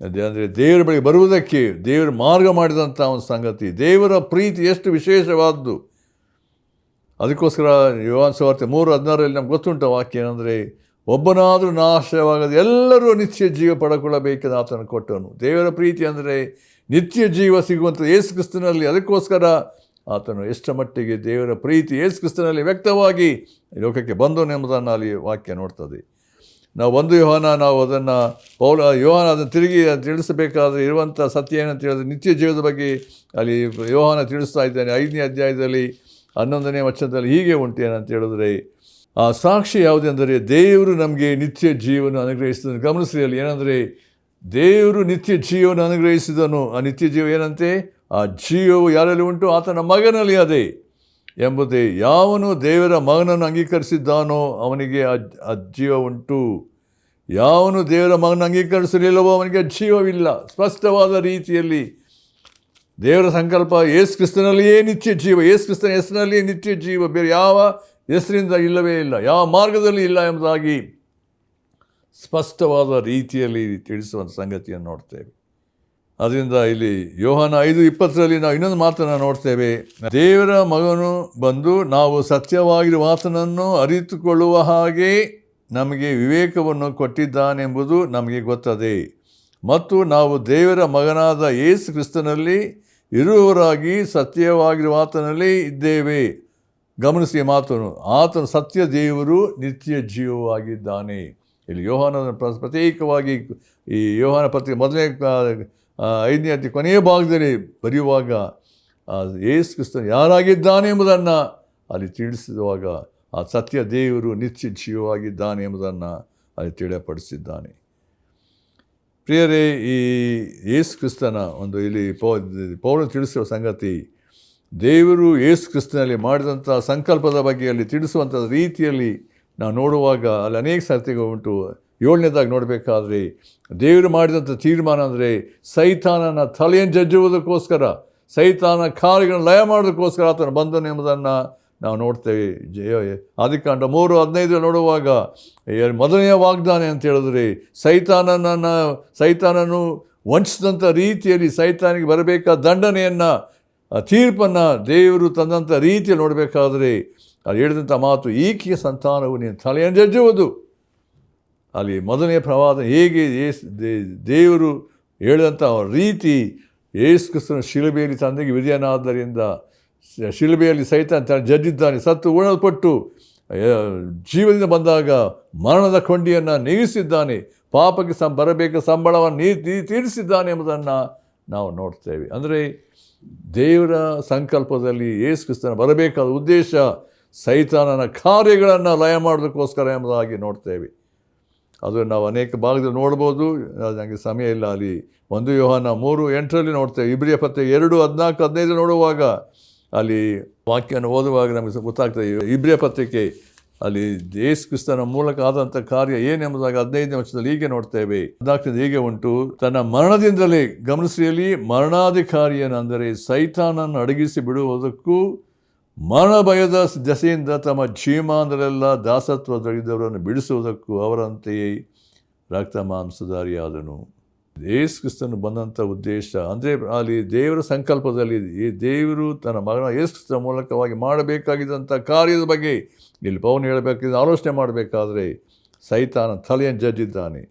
[SPEAKER 1] ಅಂದರೆ ದೇವರ ಬಳಿಗೆ ಬರುವುದಕ್ಕೆ ದೇವರು ಮಾರ್ಗ ಮಾಡಿದಂಥ ಒಂದು ಸಂಗತಿ. ದೇವರ ಪ್ರೀತಿ ಎಷ್ಟು ವಿಶೇಷವಾದ್ದು. ಅದಕ್ಕೋಸ್ಕರ ಯೋಹಾನ ಸುವಾರ್ತೆ 3:16 ನಮ್ಗೆ ಗೊತ್ತುಂಟು ವಾಕ್ಯ ಏನಂದರೆ, ಒಬ್ಬನಾದರೂ ನಾಶವಾಗದೆ ಎಲ್ಲರೂ ನಿತ್ಯ ಜೀವ ಪಡ್ಕೊಳ್ಳಬೇಕೆಂದು ಆತನು ಕೊಟ್ಟನು. ದೇವರ ಪ್ರೀತಿ ಅಂದರೆ ನಿತ್ಯ ಜೀವ ಸಿಗುವಂಥ ಯೇಸು ಕ್ರಿಸ್ತನಲ್ಲಿ. ಅದಕ್ಕೋಸ್ಕರ ಆತನು ಎಷ್ಟರ ಮಟ್ಟಿಗೆ ದೇವರ ಪ್ರೀತಿ ಯೇಸು ಕ್ರಿಸ್ತನಲ್ಲಿ ವ್ಯಕ್ತವಾಗಿ ಲೋಕಕ್ಕೆ ಬಂದನು ಎಂಬುದನ್ನು ಅಲ್ಲಿ ವಾಕ್ಯ ನೋಡ್ತದೆ. ನಾವು 1 ಯೋಹಾನ ನಾವು ಅದನ್ನು ಯೋಹಾನ ಅದನ್ನು ತಿರುಗಿ ತಿಳಿಸಬೇಕಾದ್ರೆ ಇರುವಂಥ ಸತ್ಯ ಏನಂತ ಹೇಳಿದ್ರೆ ನಿತ್ಯ ಜೀವದ ಬಗ್ಗೆ ಅಲ್ಲಿ ಯೋಹಾನ ತಿಳಿಸ್ತಾ ಇದ್ದಾನೆ. 5ನೇ ಅಧ್ಯಾಯದಲ್ಲಿ 11ನೇ ವಚನದಲ್ಲಿ ಹೀಗೆ ಉಂಟು ಏನಂತ ಹೇಳಿದ್ರೆ, ಆ ಸಾಕ್ಷಿ ಯಾವುದೆಂದರೆ ದೇವರು ನಮಗೆ ನಿತ್ಯ ಜೀವನ ಅನುಗ್ರಹಿಸಿದನು. ಗಮನಿಸಿ ಅಲ್ಲಿ ಏನಂದರೆ ದೇವರು ನಿತ್ಯ ಜೀವನ ಅನುಗ್ರಹಿಸಿದನು. ಆ ನಿತ್ಯ ಜೀವ ಏನಂತೆ, ಆ ಜೀವವು ಯಾರಲ್ಲಿ ಉಂಟು, ಆತನ ಮಗನಲ್ಲಿ ಅದೇ ಎಂಬುದೇ. ಯಾವನು ದೇವರ ಮಗನನ್ನು ಅಂಗೀಕರಿಸಿದ್ದಾನೋ ಅವನಿಗೆ ಆ ಜೀವ ಉಂಟು. ಯಾವನು ದೇವರ ಮಗನನ್ನು ಅಂಗೀಕರಿಸಲಿಲ್ಲವೋ ಅವನಿಗೆ ಜೀವವಿಲ್ಲ. ಸ್ಪಷ್ಟವಾದ ರೀತಿಯಲ್ಲಿ ದೇವರ ಸಂಕಲ್ಪ ಯೇಸು ಕ್ರಿಸ್ತನಲ್ಲಿಯೇ ನಿತ್ಯ ಜೀವ, ಯೇಸು ಕ್ರಿಸ್ತನ ಹೆಸರಿನಲ್ಲಿಯೇ ನಿತ್ಯ ಜೀವ, ಬೇರೆ ಯಾವ ಹೆಸರಿಂದ ಇಲ್ಲವೇ ಇಲ್ಲ, ಯಾವ ಮಾರ್ಗದಲ್ಲಿ ಇಲ್ಲ ಎಂಬುದಾಗಿ ಸ್ಪಷ್ಟವಾದ ರೀತಿಯಲ್ಲಿ ತಿಳಿಸುವಂಥ ಸಂಗತಿಯನ್ನು ನೋಡ್ತೇವೆ. ಅದರಿಂದ ಇಲ್ಲಿ ಯೋಹಾನ 5:20 ನಾವು ಇನ್ನೊಂದು ಮಾತನ್ನು ನೋಡ್ತೇವೆ. ದೇವರ ಮಗನು ಬಂದು ನಾವು ಸತ್ಯವಾಗಿರುವ ಆತನನ್ನು ಅರಿತುಕೊಳ್ಳುವ ಹಾಗೆ ನಮಗೆ ವಿವೇಕವನ್ನು ಕೊಟ್ಟಿದ್ದಾನೆಂಬುದು ನಮಗೆ ಗೊತ್ತದೆ ಮತ್ತು ನಾವು ದೇವರ ಮಗನಾದ ಯೇಸು ಕ್ರಿಸ್ತನಲ್ಲಿ ಇರುವವರಾಗಿ ಸತ್ಯವಾಗಿರುವ ಆತನಲ್ಲಿ ಇದ್ದೇವೆ. ಗಮನಿಸಿ ಮಾತನು, ಆತನು ಸತ್ಯ ದೇವರು ನಿತ್ಯ ಜೀವವಾಗಿದ್ದಾನೆ. ಇಲ್ಲಿ ಯೋಹಾನ ಪ್ರತ್ಯೇಕವಾಗಿ ಈ ಯೋಹಾನ ಪತ್ರಿಕೆ ಮೊದಲನೇ 5ನೇ ಅಧ್ಯಾಯ ಕೊನೆಯ ಭಾಗದಲ್ಲಿ ಬರೆಯುವಾಗ ಯೇಸು ಕ್ರಿಸ್ತನು ಯಾರಾಗಿದ್ದಾನೆ ಎಂಬುದನ್ನು ಅಲ್ಲಿ ತಿಳಿಸುವಾಗ ಆ ಸತ್ಯ ದೇವರು ನಿತ್ಯ ಜೀವವಾಗಿದ್ದಾನೆ ಎಂಬುದನ್ನು ಅಲ್ಲಿ ತಿಳಿಯಪಡಿಸಿದ್ದಾನೆ. ಪ್ರಿಯರೇ, ಈ ಯೇಸು ಕ್ರಿಸ್ತನ ಒಂದು ಇಲ್ಲಿ ಪೌಲನು ತಿಳಿಸುವ ಸಂಗತಿ, ದೇವರು ಯೇಸು ಕ್ರಿಸ್ತನಲ್ಲಿ ಮಾಡಿದಂಥ ಸಂಕಲ್ಪದ ಬಗ್ಗೆ ಅಲ್ಲಿ ತಿಳಿಸುವಂಥ ರೀತಿಯಲ್ಲಿ ನಾವು ನೋಡುವಾಗ ಅಲ್ಲಿ ಅನೇಕ ಸಂಗತಿಗಳು ಉಂಟು. 7ನೇದಾಗಿ ನೋಡಬೇಕಾದ್ರೆ ದೇವರು ಮಾಡಿದಂಥ ತೀರ್ಮಾನ ಅಂದರೆ ಸೈತಾನನ ತಲೆಯನ್ನು ಜಜ್ಜುವುದಕ್ಕೋಸ್ಕರ, ಸೈತಾನ ಕಾರ್ಯಗಳನ್ನು ಲಯ ಮಾಡೋದಕ್ಕೋಸ್ಕರ ಆತನ ಬಂದನು ಎಂಬುದನ್ನು ನಾವು ನೋಡ್ತೇವೆ. ಆದಿಕಾಂಡ 3:15 ನೋಡುವಾಗ ಮೊದಲನೆಯ ವಾಗ್ದಾನ ಅಂತ ಹೇಳಿದ್ರೆ ಸೈತಾನನು ವಂಚಿಸಿದಂಥ ರೀತಿಯಲ್ಲಿ ಸೈತಾನಿಗೆ ಬರಬೇಕಾದ ದಂಡನೆಯನ್ನು, ತೀರ್ಪನ್ನು ದೇವರು ತಂದಂಥ ರೀತಿಯಲ್ಲಿ ನೋಡಬೇಕಾದ್ರೆ ಅಲ್ಲಿ ಹೇಳಿದಂಥ ಮಾತು, ಈಕೆಯ ಸಂತಾನವು ನೀನು ತಲೆಯನ್ನು ಜಜ್ಜುವುದು. ಅಲ್ಲಿ ಮೊದಲನೆಯ ಪ್ರವಾದ ಹೇಗೆ ದೇವರು ಹೇಳಿದಂಥ ರೀತಿ, ಯೇಸು ಕ್ರಿಸ್ತನ ಶಿಲುಬೆಯಲ್ಲಿ ತಂದೆಗೆ ವಿಧಿಯನಾದ್ದರಿಂದ ಶಿಲುಬೆಯಲ್ಲಿ ಸೈತಾನ ಜಜ್ಜಿದ್ದಾನೆ, ಸತ್ತು ಉಣಲ್ಪಟ್ಟು ಜೀವದಿಂದ ಬಂದಾಗ ಮರಣದ ಕೊಂಡಿಯನ್ನು ನೀಗಿಸಿದ್ದಾನೆ, ಪಾಪಕ್ಕೆ ಬರಬೇಕಾದ ಸಂಬಳವನ್ನು ತೀರಿಸಿದ್ದಾನೆ ಎಂಬುದನ್ನು ನಾವು ನೋಡ್ತೇವೆ. ಅಂದರೆ ದೇವರ ಸಂಕಲ್ಪದಲ್ಲಿ ಯೇಸು ಕ್ರಿಸ್ತನ ಬರಬೇಕಾದ ಉದ್ದೇಶ ಸೈತಾನನ ಕಾರ್ಯಗಳನ್ನು ಲಯ ಮಾಡೋದಕ್ಕೋಸ್ಕರ ಎಂಬುದಾಗಿ ನೋಡ್ತೇವೆ. ಅದು ನಾವು ಅನೇಕ ಭಾಗದಲ್ಲಿ ನೋಡ್ಬೋದು, ನನಗೆ ಸಮಯ ಇಲ್ಲ. ಅಲ್ಲಿ 1 ಯೋಹಾನ 3:8 ನೋಡ್ತೇವೆ. ಇಬ್ರಿಯ ಪತ್ರಿಕೆ 2:14-15 ನೋಡುವಾಗ ಅಲ್ಲಿ ವಾಕ್ಯವನ್ನು ಓದುವಾಗ ನಮಗೆ ಗೊತ್ತಾಗ್ತದೆ. ಇಬ್ರಿಯ ಪತ್ರಿಕೆ ಅಲ್ಲಿ ಯೇಸು ಕ್ರಿಸ್ತನ ಮೂಲಕ ಆದಂಥ ಕಾರ್ಯ ಏನೆಂಬುದಾಗಿ 15ನೇ ವಚನದಲ್ಲಿ ಹೀಗೆ ನೋಡ್ತೇವೆ. 14 ಹೀಗೆ ಉಂಟು, ತನ್ನ ಮರಣದಿಂದಲೇ, ಗಮನಿಸಿಯಲ್ಲಿ ಮರಣಾಧಿಕಾರಿಯನೆಂದರೆ ಸೈತಾನನ್ನು ಅಡಗಿಸಿ ಬಿಡುವುದಕ್ಕೂ ಮರಣ ಭಯದ ದೆಸೆಯಿಂದ ತಮ್ಮ ಜೀವಮಾನದಲ್ಲೆಲ್ಲ ದಾಸತ್ವದಲ್ಲಿದ್ದವರನ್ನು ಬಿಡಿಸುವುದಕ್ಕೂ ಅವರಂತೆಯೇ ರಕ್ತ ಮಾಂಸಧಾರಿಯಾದನು. ಯೇಸು ಕ್ರಿಸ್ತನು ಬಂದಂಥ ಉದ್ದೇಶ ಅಂದರೆ ಅಲ್ಲಿ ದೇವರ ಸಂಕಲ್ಪದಲ್ಲಿ ಈ ದೇವರು ತನ್ನ ಮಗನ ಯೇಸು ಕ್ರಿಸ್ತನ ಮೂಲಕವಾಗಿ ಮಾಡಬೇಕಾಗಿದ್ದಂಥ ಕಾರ್ಯದ ಬಗ್ಗೆ ಇಲ್ಲಿ ಪೌಲನು ಹೇಳಬೇಕಾದ ಆಲೋಚನೆ ಮಾಡಬೇಕಾದ್ರೆ ಸೈತಾನ ತಲೆಯನ್ನು ಜಜ್ಜಿದ್ದಾನೆ.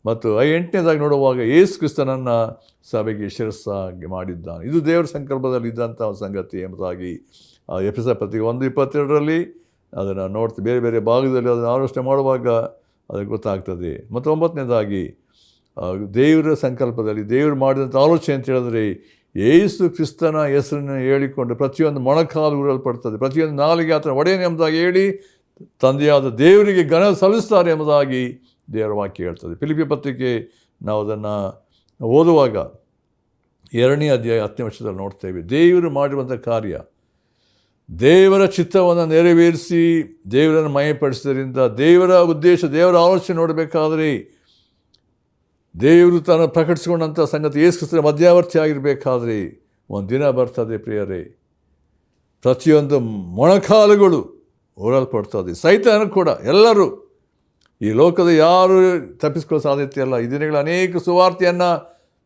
[SPEAKER 1] ಮತ್ತು 8ನೇದಾಗಿ ನೋಡುವಾಗ ಯೇಸು ಕ್ರಿಸ್ತನನ್ನು ಸಭೆಗೆ ಶಿರಸ್ಸಾಗಿ ಮಾಡಿದ್ದಾನೆ. ಇದು ದೇವರ ಸಂಕಲ್ಪದಲ್ಲಿ ಇದ್ದಂಥ ಸಂಗತಿ ಎಂಬುದಾಗಿ ಎಫೆಸ ಪತ್ರಿಕೆ 1:22 ಅದನ್ನು ನೋಡ್ತೀವಿ. ಬೇರೆ ಬೇರೆ ಭಾಗದಲ್ಲಿ ಅದನ್ನು ಆಲೋಚನೆ ಮಾಡುವಾಗ ಅದಕ್ಕೆ ಗೊತ್ತಾಗ್ತದೆ. ಮತ್ತು 9ನೇದಾಗಿ ದೇವರ ಸಂಕಲ್ಪದಲ್ಲಿ ದೇವರು ಮಾಡಿದಂಥ ಆಲೋಚನೆ ಅಂತ ಹೇಳಿದ್ರೆ ಯೇಸು ಕ್ರಿಸ್ತನ ಹೆಸರನ್ನು ಹೇಳಿಕೊಂಡು ಪ್ರತಿಯೊಂದು ಮೊಣಕಾಲು ಊರಲ್ಪಡ್ತದೆ, ಪ್ರತಿಯೊಂದು ನಾಲಿಗೆ ಆತನ ಒಡೆಯನೆ ಎಂಬುದಾಗಿ ಹೇಳಿ ತಂದೆಯಾದ ದೇವರಿಗೆ ಘನ ಸಲ್ಲಿಸ್ತಾರೆ ಎಂಬುದಾಗಿ ದೇವರ ವಾಕ್ಯ ಹೇಳ್ತದೆ. ಫಿಲಿಪ್ಪಿ ಪತ್ರಿಕೆ ನಾವು ಅದನ್ನು ಓದುವಾಗ 2ನೇ ಅಧ್ಯಾಯ 10ನೇ ವಚನದಲ್ಲಿ ನೋಡ್ತೇವೆ. ದೇವರು ಮಾಡಿರುವಂಥ ಕಾರ್ಯ, ದೇವರ ಚಿತ್ತವನ್ನು ನೆರವೇರಿಸಿ ದೇವರನ್ನು ಮಯಪಡಿಸಿದ್ದರಿಂದ ದೇವರ ಉದ್ದೇಶ, ದೇವರ ಆಲೋಚನೆ ನೋಡಬೇಕಾದ್ರೆ ದೇವರು ತಾನು ಪ್ರಕಟಿಸಿಕೊಂಡಂಥ ಸಂಗತಿ ಯೇಸು ಕ್ರಿಸ್ತನ ಮಧ್ಯವರ್ತಿ ಆಗಿರಬೇಕಾದ್ರೆ ಒಂದು ದಿನ ಬರ್ತದೆ ಪ್ರಿಯರೇ, ಪ್ರತಿಯೊಂದು ಮೊಣಕಾಲುಗಳು ಊರಲ್ಪಡ್ತದೆ. ಸೈತಾನ ಕೂಡ, ಎಲ್ಲರೂ ಈ ಲೋಕದ ಯಾರು ತಪ್ಪಿಸ್ಕೊಳ್ಳೋ ಸಾಧ್ಯತೆ ಇಲ್ಲ. ಈ ದಿನಗಳ ಅನೇಕ ಸುವಾರ್ತೆಯನ್ನು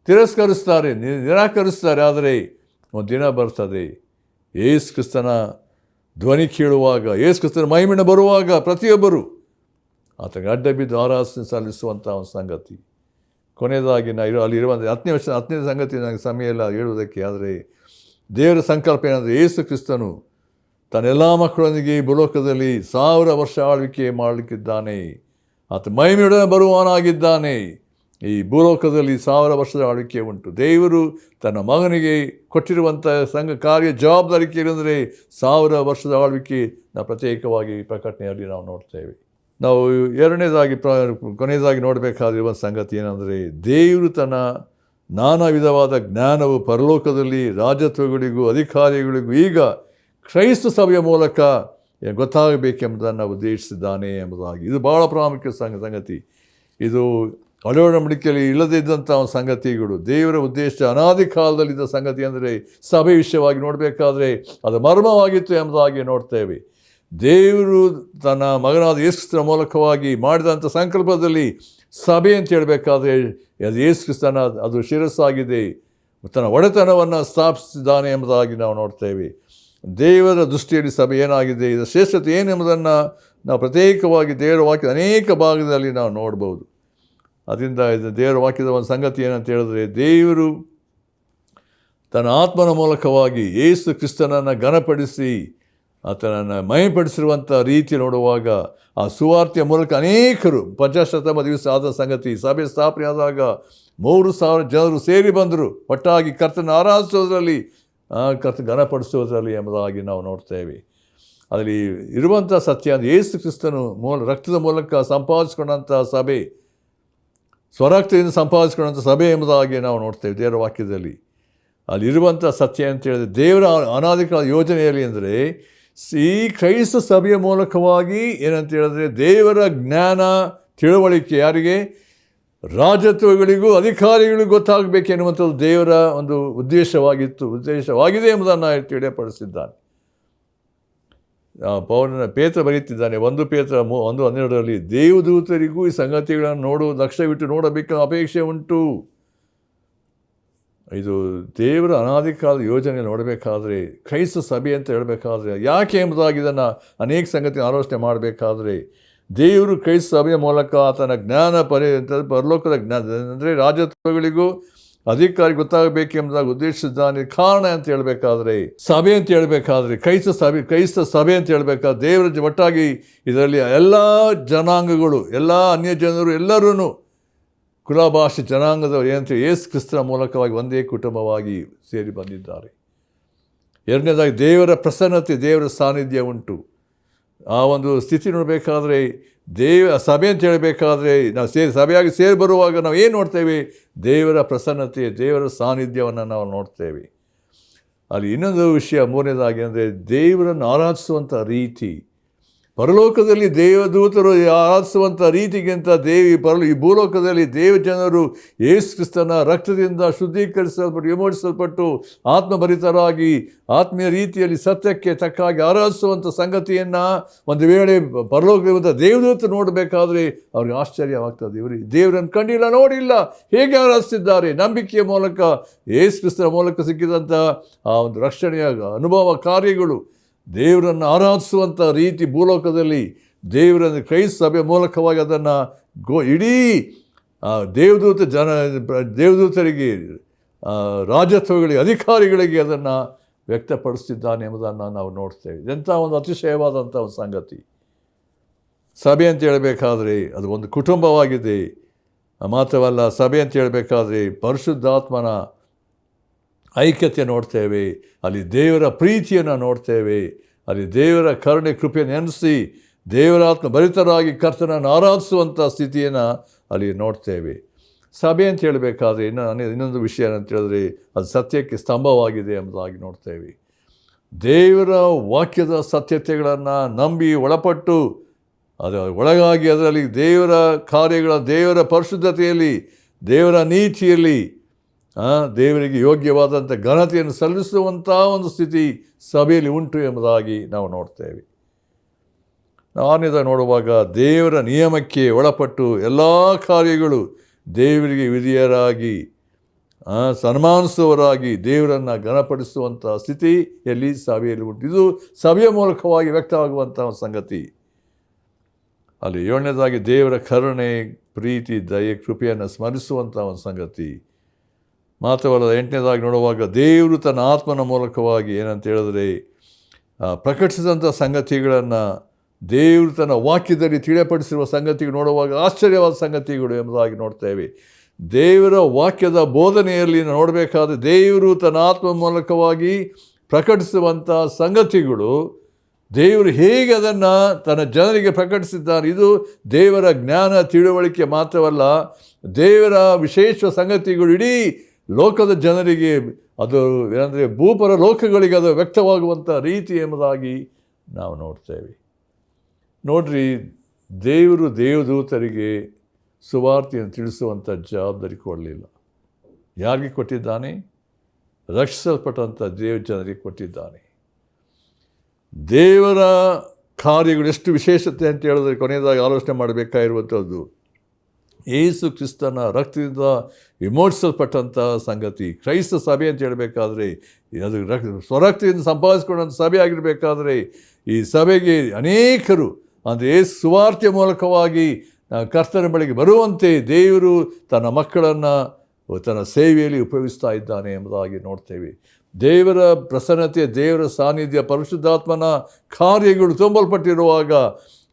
[SPEAKER 1] ತಿರಸ್ಕರಿಸ್ತಾರೆ, ನಿರಾಕರಿಸ್ತಾರೆ. ಆದರೆ ಒಂದು ದಿನ ಬರ್ತದೆ ಯೇಸು ಕ್ರಿಸ್ತನ ಧ್ವನಿ ಕೇಳುವಾಗ, ಯೇಸು ಕ್ರಿಸ್ತನ ಮಹಿಮೆಯನ್ನು ಬರುವಾಗ ಪ್ರತಿಯೊಬ್ಬರು ಆತನಿಗೆ ಅಡ್ಡ ಬಿದ್ದು ಆರಾಧನೆ ಸಲ್ಲಿಸುವಂಥ ಒಂದು ಸಂಗತಿ. ಕೊನೆಯದಾಗಿ ಅಲ್ಲಿರುವಂಥ 10ನೇ ಸಂಗತಿ ನನಗೆ ಸಮಯ ಇಲ್ಲ ಹೇಳುವುದಕ್ಕೆ. ಆದರೆ ದೇವರ ಸಂಕಲ್ಪ ಏನಂದರೆ ಯೇಸು ಕ್ರಿಸ್ತನು ತನ್ನೆಲ್ಲ ಮಕ್ಕಳೊಂದಿಗೆ ಈ ಭೂಲೋಕದಲ್ಲಿ 1000 ವರ್ಷ ಆಳ್ವಿಕೆ ಮಾಡಲಿಕ್ಕಿದ್ದಾನೆ. ಆತ ಮಹಿಮೆಯೊಡನೆ ಬರುವವನಾಗಿದ್ದಾನೆ. ಈ ಭೂಲೋಕದಲ್ಲಿ 1000 ವರ್ಷದ ಆಳ್ವಿಕೆ ಉಂಟು. ದೇವರು ತನ್ನ ಮಗನಿಗೆ ಕೊಟ್ಟಿರುವಂಥ ಕಾರ್ಯ ಜವಾಬ್ದಾರಿ ಏನಂದರೆ 1000 ವರ್ಷದ ಆಳ್ವಿಕೆ ನಾವು ಪ್ರತ್ಯೇಕವಾಗಿ ಪ್ರಕಟಣೆಯಲ್ಲಿ ನಾವು ನೋಡ್ತೇವೆ. ನಾವು ಎರಡನೇದಾಗಿ ಕೊನೆಯದಾಗಿ ನೋಡಬೇಕಾಗಿರುವ ಸಂಗತಿ ಏನಂದರೆ ದೇವರು ತನ್ನ ನಾನಾ ವಿಧವಾದ ಜ್ಞಾನವು ಪರಲೋಕದಲ್ಲಿ ರಾಜತ್ವಗಳಿಗೂ ಅಧಿಕಾರಿಗಳಿಗೂ ಈಗ ಕ್ರೈಸ್ತ ಸಭೆಯ ಮೂಲಕ ಗೊತ್ತಾಗಬೇಕೆಂಬುದನ್ನು ಉದ್ದೇಶಿಸಿದ್ದಾನೆ ಎಂಬುದಾಗಿ. ಇದು ಭಾಳ ಪ್ರಾಮುಖ್ಯ ಸಂಗತಿ. ಇದು ಒಡಂಬಡಿಕೆಯಲ್ಲಿ ಇಲ್ಲದೇ ಇದ್ದಂಥ ಸಂಗತಿಗಳು. ದೇವರ ಉದ್ದೇಶ ಅನಾದಿ ಕಾಲದಲ್ಲಿದ್ದ ಸಂಗತಿ ಅಂದರೆ ಸಭೆ ವಿಷಯವಾಗಿ ನೋಡಬೇಕಾದ್ರೆ ಅದು ಮರ್ಮವಾಗಿತ್ತು ಎಂಬುದಾಗಿ ನೋಡ್ತೇವೆ. ದೇವರು ತನ್ನ ಮಗನಾದ ಯೇಸು ಕ್ರಿಸ್ತನ ಮೂಲಕವಾಗಿ ಮಾಡಿದಂಥ ಸಂಕಲ್ಪದಲ್ಲಿ ಸಭೆ ಅಂತ ಹೇಳಬೇಕಾದ್ರೆ ಅದು ಯೇಸು ಕ್ರಿಸ್ತನ ಅದು ಶಿರಸ್ಸಾಗಿದೆ, ತನ್ನ ಒಡೆತನವನ್ನು ಸ್ಥಾಪಿಸಿದ್ದಾನೆ ಎಂಬುದಾಗಿ ನಾವು ನೋಡ್ತೇವೆ. ದೇವರ ದೃಷ್ಟಿಯಲ್ಲಿ ಸಭೆ ಏನಾಗಿದೆ, ಇದರ ಶ್ರೇಷ್ಠತೆ ಏನೆಂಬುದನ್ನು ನಾವು ಪ್ರತ್ಯೇಕವಾಗಿ ದೇವರ ವಾಕ್ಯದ ಅನೇಕ ಭಾಗದಲ್ಲಿ ನಾವು ನೋಡ್ಬೋದು. ಅದರಿಂದ ಇದು ದೇವರ ವಾಕ್ಯದ ಒಂದು ಸಂಗತಿ ಏನಂತ ಹೇಳಿದ್ರೆ, ದೇವರು ತನ್ನ ಆತ್ಮನ ಮೂಲಕವಾಗಿ ಯೇಸು ಕ್ರಿಸ್ತನನ್ನು ಘನಪಡಿಸಿ ಆತನನ್ನು ಮಹಿಮೆಪಡಿಸಿರುವಂಥ ರೀತಿ ನೋಡುವಾಗ ಆ ಸುವಾರ್ತೆಯ ಮೂಲಕ ಅನೇಕರು ಪಂಚಾಶತಮ ದಿವಸ ಆದ ಸಂಗತಿ. ಸಭೆ ಸ್ಥಾಪನೆ ಆದಾಗ 3,000 ಜನರು ಸೇರಿ ಬಂದರು, ಒಟ್ಟಾಗಿ ಕರ್ತನ ಆರಾಧಿಸೋದ್ರಲ್ಲಿ, ಕರ್ತನ ಘನಪಡಿಸೋದ್ರಲ್ಲಿ ಎಂಬುದಾಗಿ ನಾವು ನೋಡ್ತೇವೆ. ಅದರಲ್ಲಿ ಇರುವಂಥ ಸತ್ಯ ಅಂದರೆ ಯೇಸು ಕ್ರಿಸ್ತನು ರಕ್ತದ ಮೂಲಕ ಸಂಪಾದಿಸಿಕೊಂಡಂಥ ಸಭೆ, ಸ್ವರಕ್ತದಿಂದ ಸಂಪಾದಿಸಿಕೊಂಡಂಥ ಸಭೆ ಎಂಬುದಾಗಿ ನಾವು ನೋಡ್ತೇವೆ ದೇವರ ವಾಕ್ಯದಲ್ಲಿ. ಅಲ್ಲಿರುವಂಥ ಸತ್ಯ ಅಂತ ಹೇಳಿದ್ರೆ ದೇವರ ಅನಾದಿಕಾಲ ಯೋಜನೆಯಲ್ಲಿ ಅಂದರೆ ಈ ಕ್ರೈಸ್ತ ಸಭೆಯ ಮೂಲಕವಾಗಿ ಏನಂತ ಹೇಳಿದ್ರೆ ದೇವರ ಜ್ಞಾನ ತಿಳುವಳಿಕೆ ಯಾರಿಗೆ? ರಾಜತ್ವಗಳಿಗೂ ಅಧಿಕಾರಿಗಳಿಗೂ ಗೊತ್ತಾಗಬೇಕೆನ್ನುವಂಥದ್ದು ದೇವರ ಒಂದು ಉದ್ದೇಶವಾಗಿದೆ ಎಂಬುದನ್ನು ತಿಳಿಯಪಡಿಸಿದ್ದಾನೆ. ಪೇತ್ರ ಬರೀತಿದ್ದಾನೆ 1 ಪೇತ್ರ 1:12 ದೇವದೂತರಿಗೂ ಈ ಸಂಗತಿಗಳನ್ನು ಲಕ್ಷ್ಯವಿಟ್ಟು ನೋಡಬೇಕೆಂಬ ಅಪೇಕ್ಷೆ ಉಂಟು. ಇದು ದೇವರ ಅನಾದಿಕಾಲದ ಯೋಜನೆ ನೋಡಬೇಕಾದ್ರೆ, ಕ್ರೈಸ್ತ ಸಭೆ ಅಂತ ಹೇಳಬೇಕಾದ್ರೆ ಯಾಕೆ ಎಂಬುದಾಗಿ ಇದನ್ನು ಅನೇಕ ಸಂಗತಿ ಆಲೋಚನೆ ಮಾಡಬೇಕಾದ್ರೆ, ದೇವರು ಕ್ರೈಸ್ತ ಸಭೆಯ ಮೂಲಕ ಆತನ ಜ್ಞಾನ ಪರಲೋಕದ ಜ್ಞಾನ ಅಂದರೆ ರಾಜತ್ವಗಳಿಗೂ ಅಧಿಕಾರಿ ಗೊತ್ತಾಗಬೇಕೆಂಬುದಾಗಿ ಉದ್ದೇಶಿಸಿದ್ದಾನೆ. ಕಾರಣ ಅಂತ ಹೇಳಬೇಕಾದ್ರೆ, ಸಭೆ ಅಂತ ಹೇಳಬೇಕಾದ್ರೆ, ಕ್ರೈಸ್ತ ಸಭೆ ಅಂತ ಹೇಳಬೇಕಾದ್ರೆ ದೇವರ ಒಟ್ಟಾಗಿ ಇದರಲ್ಲಿ ಎಲ್ಲ ಜನಾಂಗಗಳು, ಎಲ್ಲ ಅನ್ಯ ಜನರು, ಎಲ್ಲರೂ ಕುಲಭಾಷೆ ಜನಾಂಗದವರು ಏನಂತ ಯೇಸು ಕ್ರಿಸ್ತನ ಮೂಲಕವಾಗಿ ಒಂದೇ ಕುಟುಂಬವಾಗಿ ಸೇರಿ ಬಂದಿದ್ದಾರೆ. ಎರಡನೇದಾಗಿ ದೇವರ ಪ್ರಸನ್ನತೆ, ದೇವರ ಸಾನ್ನಿಧ್ಯ ಉಂಟು. ಆ ಒಂದು ಸ್ಥಿತಿ ನೋಡಬೇಕಾದ್ರೆ, ಸಭೆ ಅಂತ ಹೇಳಬೇಕಾದ್ರೆ ನಾವು ಸಭೆಯಾಗಿ ಸೇರಿ ಬರುವಾಗ ನಾವು ಏನು ನೋಡ್ತೇವೆ? ದೇವರ ಪ್ರಸನ್ನತೆ, ದೇವರ ಸಾನ್ನಿಧ್ಯವನ್ನು ನಾವು ನೋಡ್ತೇವೆ. ಅಲ್ಲಿ ಇನ್ನೊಂದು ವಿಷಯ ಮೂರನೇದಾಗಿ ಅಂದರೆ ದೇವರನ್ನು ಆರಾಧಿಸುವಂಥ ರೀತಿ. ಪರಲೋಕದಲ್ಲಿ ದೇವದೂತರು ಆರಾಧಿಸುವಂಥ ರೀತಿಗಿಂತ ಈ ಭೂಲೋಕದಲ್ಲಿ ದೇವಜನರು ಯೇಸು ಕ್ರಿಸ್ತನ ರಕ್ತದಿಂದ ವಿಮೋಚಿಸಲ್ಪಟ್ಟು ಆತ್ಮಭರಿತರಾಗಿ ಆತ್ಮೀಯ ರೀತಿಯಲ್ಲಿ ಸತ್ಯಕ್ಕೆ ತಕ್ಕಾಗಿ ಆರಾಧಿಸುವಂಥ ಸಂಗತಿಯನ್ನು ಒಂದು ವೇಳೆ ಪರಲೋಕದ ದೇವದೂತರು ನೋಡಬೇಕಾದ್ರೆ ಅವ್ರಿಗೆ ಆಶ್ಚರ್ಯವಾಗ್ತದೆ. ದೇವರನ್ನು ಕಂಡಿಲ್ಲ, ನೋಡಿಲ್ಲ, ಹೇಗೆ ಆರಾಧಿಸಿದ್ದಾರೆ? ನಂಬಿಕೆಯ ಮೂಲಕ ಯೇಸು ಕ್ರಿಸ್ತನ ಮೂಲಕ ಸಿಕ್ಕಿದಂಥ ಆ ಒಂದು ರಕ್ಷಣೆಯ ಅನುಭವ ಕಾರ್ಯಗಳು, ದೇವರನ್ನು ಆರಾಧಿಸುವಂಥ ರೀತಿ ಭೂಲೋಕದಲ್ಲಿ ದೇವರನ್ನು ಕ್ರೈಸ್ತ ಸಭೆ ಮೂಲಕವಾಗಿ ಅದನ್ನು ಇಡೀ ದೇವದೂತರಿಗೆ, ರಾಜತ್ವಗಳಿಗೆ, ಅಧಿಕಾರಿಗಳಿಗೆ ಅದನ್ನು ವ್ಯಕ್ತಪಡಿಸ್ತಿದ್ದಾನೆ ಎಂಬುದನ್ನು ನಾವು ನೋಡ್ತೇವೆ. ಎಂಥ ಒಂದು ಅತಿಶಯವಾದಂಥ ಒಂದು ಸಂಗತಿ. ಸಭೆ ಅಂತ ಹೇಳಬೇಕಾದ್ರೆ ಅದು ಒಂದು ಕುಟುಂಬವಾಗಿದೆ. ಮಾತ್ರವಲ್ಲ, ಸಭೆ ಅಂತ ಹೇಳಬೇಕಾದ್ರೆ ಪರಿಶುದ್ಧಾತ್ಮನ ಐಕ್ಯತೆ ನೋಡ್ತೇವೆ, ಅಲ್ಲಿ ದೇವರ ಪ್ರೀತಿಯನ್ನು ನೋಡ್ತೇವೆ, ಅಲ್ಲಿ ದೇವರ ಕರುಣೆ ಕೃಪೆಯನ್ನು ನೆನೆಸಿ ದೇವರಾತ್ಮ ಭರಿತರಾಗಿ ಕರ್ತನನ್ನು ಆರಾಧಿಸುವಂಥ ಸ್ಥಿತಿಯನ್ನು ಅಲ್ಲಿ ನೋಡ್ತೇವೆ. ಸಭೆ ಅಂತ ಹೇಳಬೇಕಾದ್ರೆ ಇನ್ನೊಂದು ವಿಷಯ ಅಂತ ಹೇಳಿದ್ರೆ ಅದು ಸತ್ಯಕ್ಕೆ ಸ್ತಂಭವಾಗಿದೆ ಎಂಬುದಾಗಿ ನೋಡ್ತೇವೆ. ದೇವರ ವಾಕ್ಯದ ಸತ್ಯತೆಗಳನ್ನು ನಂಬಿ ಒಳಪಟ್ಟು ಒಳಗಾಗಿ ಅದರಲ್ಲಿ ದೇವರ ಕಾರ್ಯಗಳ, ದೇವರ ಪರಿಶುದ್ಧತೆಯಲ್ಲಿ, ದೇವರ ನೀತಿಯಲ್ಲಿ ದೇವರಿಗೆ ಯೋಗ್ಯವಾದಂಥ ಘನತೆಯನ್ನು ಸಲ್ಲಿಸುವಂಥ ಒಂದು ಸ್ಥಿತಿ ಸಭೆಯಲ್ಲಿ ಉಂಟು ಎಂಬುದಾಗಿ ನಾವು ನೋಡ್ತೇವೆ. ಆರನೇದಾಗಿ ನೋಡುವಾಗ ದೇವರ ನಿಯಮಕ್ಕೆ ಒಳಪಟ್ಟು ಎಲ್ಲ ಕಾರ್ಯಗಳು ದೇವರಿಗೆ ವಿಧಿಯರಾಗಿ ಸನ್ಮಾನಿಸುವವರಾಗಿ ದೇವರನ್ನು ಘನಪಡಿಸುವಂಥ ಸ್ಥಿತಿಯಲ್ಲಿ ಸಭೆಯಲ್ಲಿ ಉಂಟು. ಇದು ಸಭೆಯ ಮೂಲಕವಾಗಿ ವ್ಯಕ್ತವಾಗುವಂಥ ಒಂದು ಸಂಗತಿ. ಅಲ್ಲಿ ಏಳನೇದಾಗಿ ದೇವರ ಕರುಣೆ, ಪ್ರೀತಿ, ದಯೆ, ಕೃಪೆಯನ್ನು ಸ್ಮರಿಸುವಂಥ ಒಂದು ಸಂಗತಿ. ಮಾತ್ರವಲ್ಲ, ಎಂಟನೇದಾಗಿ ನೋಡುವಾಗ ದೇವರು ತನ್ನ ಆತ್ಮನ ಮೂಲಕವಾಗಿ ಏನಂತ ಹೇಳಿದ್ರೆ ಪ್ರಕಟಿಸಿದಂಥ ಸಂಗತಿಗಳನ್ನು ದೇವರು ತನ್ನ ವಾಕ್ಯದಲ್ಲಿ ತಿಳಿಯಪಡಿಸಿರುವ ಸಂಗತಿಗಳು ನೋಡುವಾಗ ಆಶ್ಚರ್ಯವಾದ ಸಂಗತಿಗಳು ಎಂಬುದಾಗಿ ನೋಡ್ತೇವೆ. ದೇವರ ವಾಕ್ಯದ ಬೋಧನೆಯಲ್ಲಿ ನೋಡಬೇಕಾದ್ರೆ ದೇವರು ತನ್ನ ಆತ್ಮ ಮೂಲಕವಾಗಿ ಪ್ರಕಟಿಸುವಂಥ ಸಂಗತಿಗಳು ದೇವರು ಹೇಗೆ ಅದನ್ನು ತನ್ನ ಜನರಿಗೆ ಪ್ರಕಟಿಸಿದ್ದಾರೆ. ಇದು ದೇವರ ಜ್ಞಾನ ತಿಳುವಳಿಕೆ ಮಾತ್ರವಲ್ಲ, ದೇವರ ವಿಶೇಷ ಸಂಗತಿಗಳು ಇಡೀ ಲೋಕದ ಜನರಿಗೆ ಅದು ಏನಂದರೆ ಭೂಪರ ಲೋಕಗಳಿಗೆ ಅದು ವ್ಯಕ್ತವಾಗುವಂಥ ರೀತಿ ಎಂಬುದಾಗಿ ನಾವು ನೋಡ್ತೇವೆ. ನೋಡ್ರಿ, ದೇವರು ದೇವದೂತರಿಗೆ ಸುವಾರ್ತೆಯನ್ನು ತಿಳಿಸುವಂಥ ಜವಾಬ್ದಾರಿ ಕೊಡಲಿಲ್ಲ. ಯಾರಿಗೆ ಕೊಟ್ಟಿದ್ದಾನೆ? ರಕ್ಷಿಸಲ್ಪಟ್ಟಂಥ ಜನರಿಗೆ ಕೊಟ್ಟಿದ್ದಾನೆ. ದೇವರ ಕಾರ್ಯಗಳು ಎಷ್ಟು ವಿಶೇಷತೆ ಅಂತ ಹೇಳಿದ್ರೆ ಕೊನೆಯದಾಗಿ ಆಲೋಚನೆ ಮಾಡಬೇಕಾಗಿರುವಂಥದ್ದು ಯೇಸು ಕ್ರಿಸ್ತನ ರಕ್ತದಿಂದ ವಿಮೋಚಿಸಲ್ಪಟ್ಟಂಥ ಸಂಗತಿ. ಕ್ರೈಸ್ತ ಸಭೆ ಅಂತ ಹೇಳಬೇಕಾದ್ರೆ ಅದು ಸ್ವರಕ್ತದಿಂದ ಸಂಪಾದಿಸಿಕೊಂಡಂಥ ಸಭೆ ಆಗಿರಬೇಕಾದ್ರೆ ಈ ಸಭೆಗೆ ಅನೇಕರು ಅಂದರೆ ಯೇಸು ಸುವಾರ್ತೆಯ ಮೂಲಕವಾಗಿ ಕರ್ತನ ಬಳಿಗೆ ಬರುವಂತೆ ದೇವರು ತನ್ನ ಮಕ್ಕಳನ್ನು ತನ್ನ ಸೇವೆಯಲ್ಲಿ ಉಪಯೋಗಿಸ್ತಾ ಇದ್ದಾನೆ ಎಂಬುದಾಗಿ ನೋಡ್ತೇವೆ. ದೇವರ ಪ್ರಸನ್ನತೆ, ದೇವರ ಸಾನ್ನಿಧ್ಯ, ಪರಿಶುದ್ಧಾತ್ಮನ ಕಾರ್ಯಗಳು ತುಂಬಲ್ಪಟ್ಟಿರುವಾಗ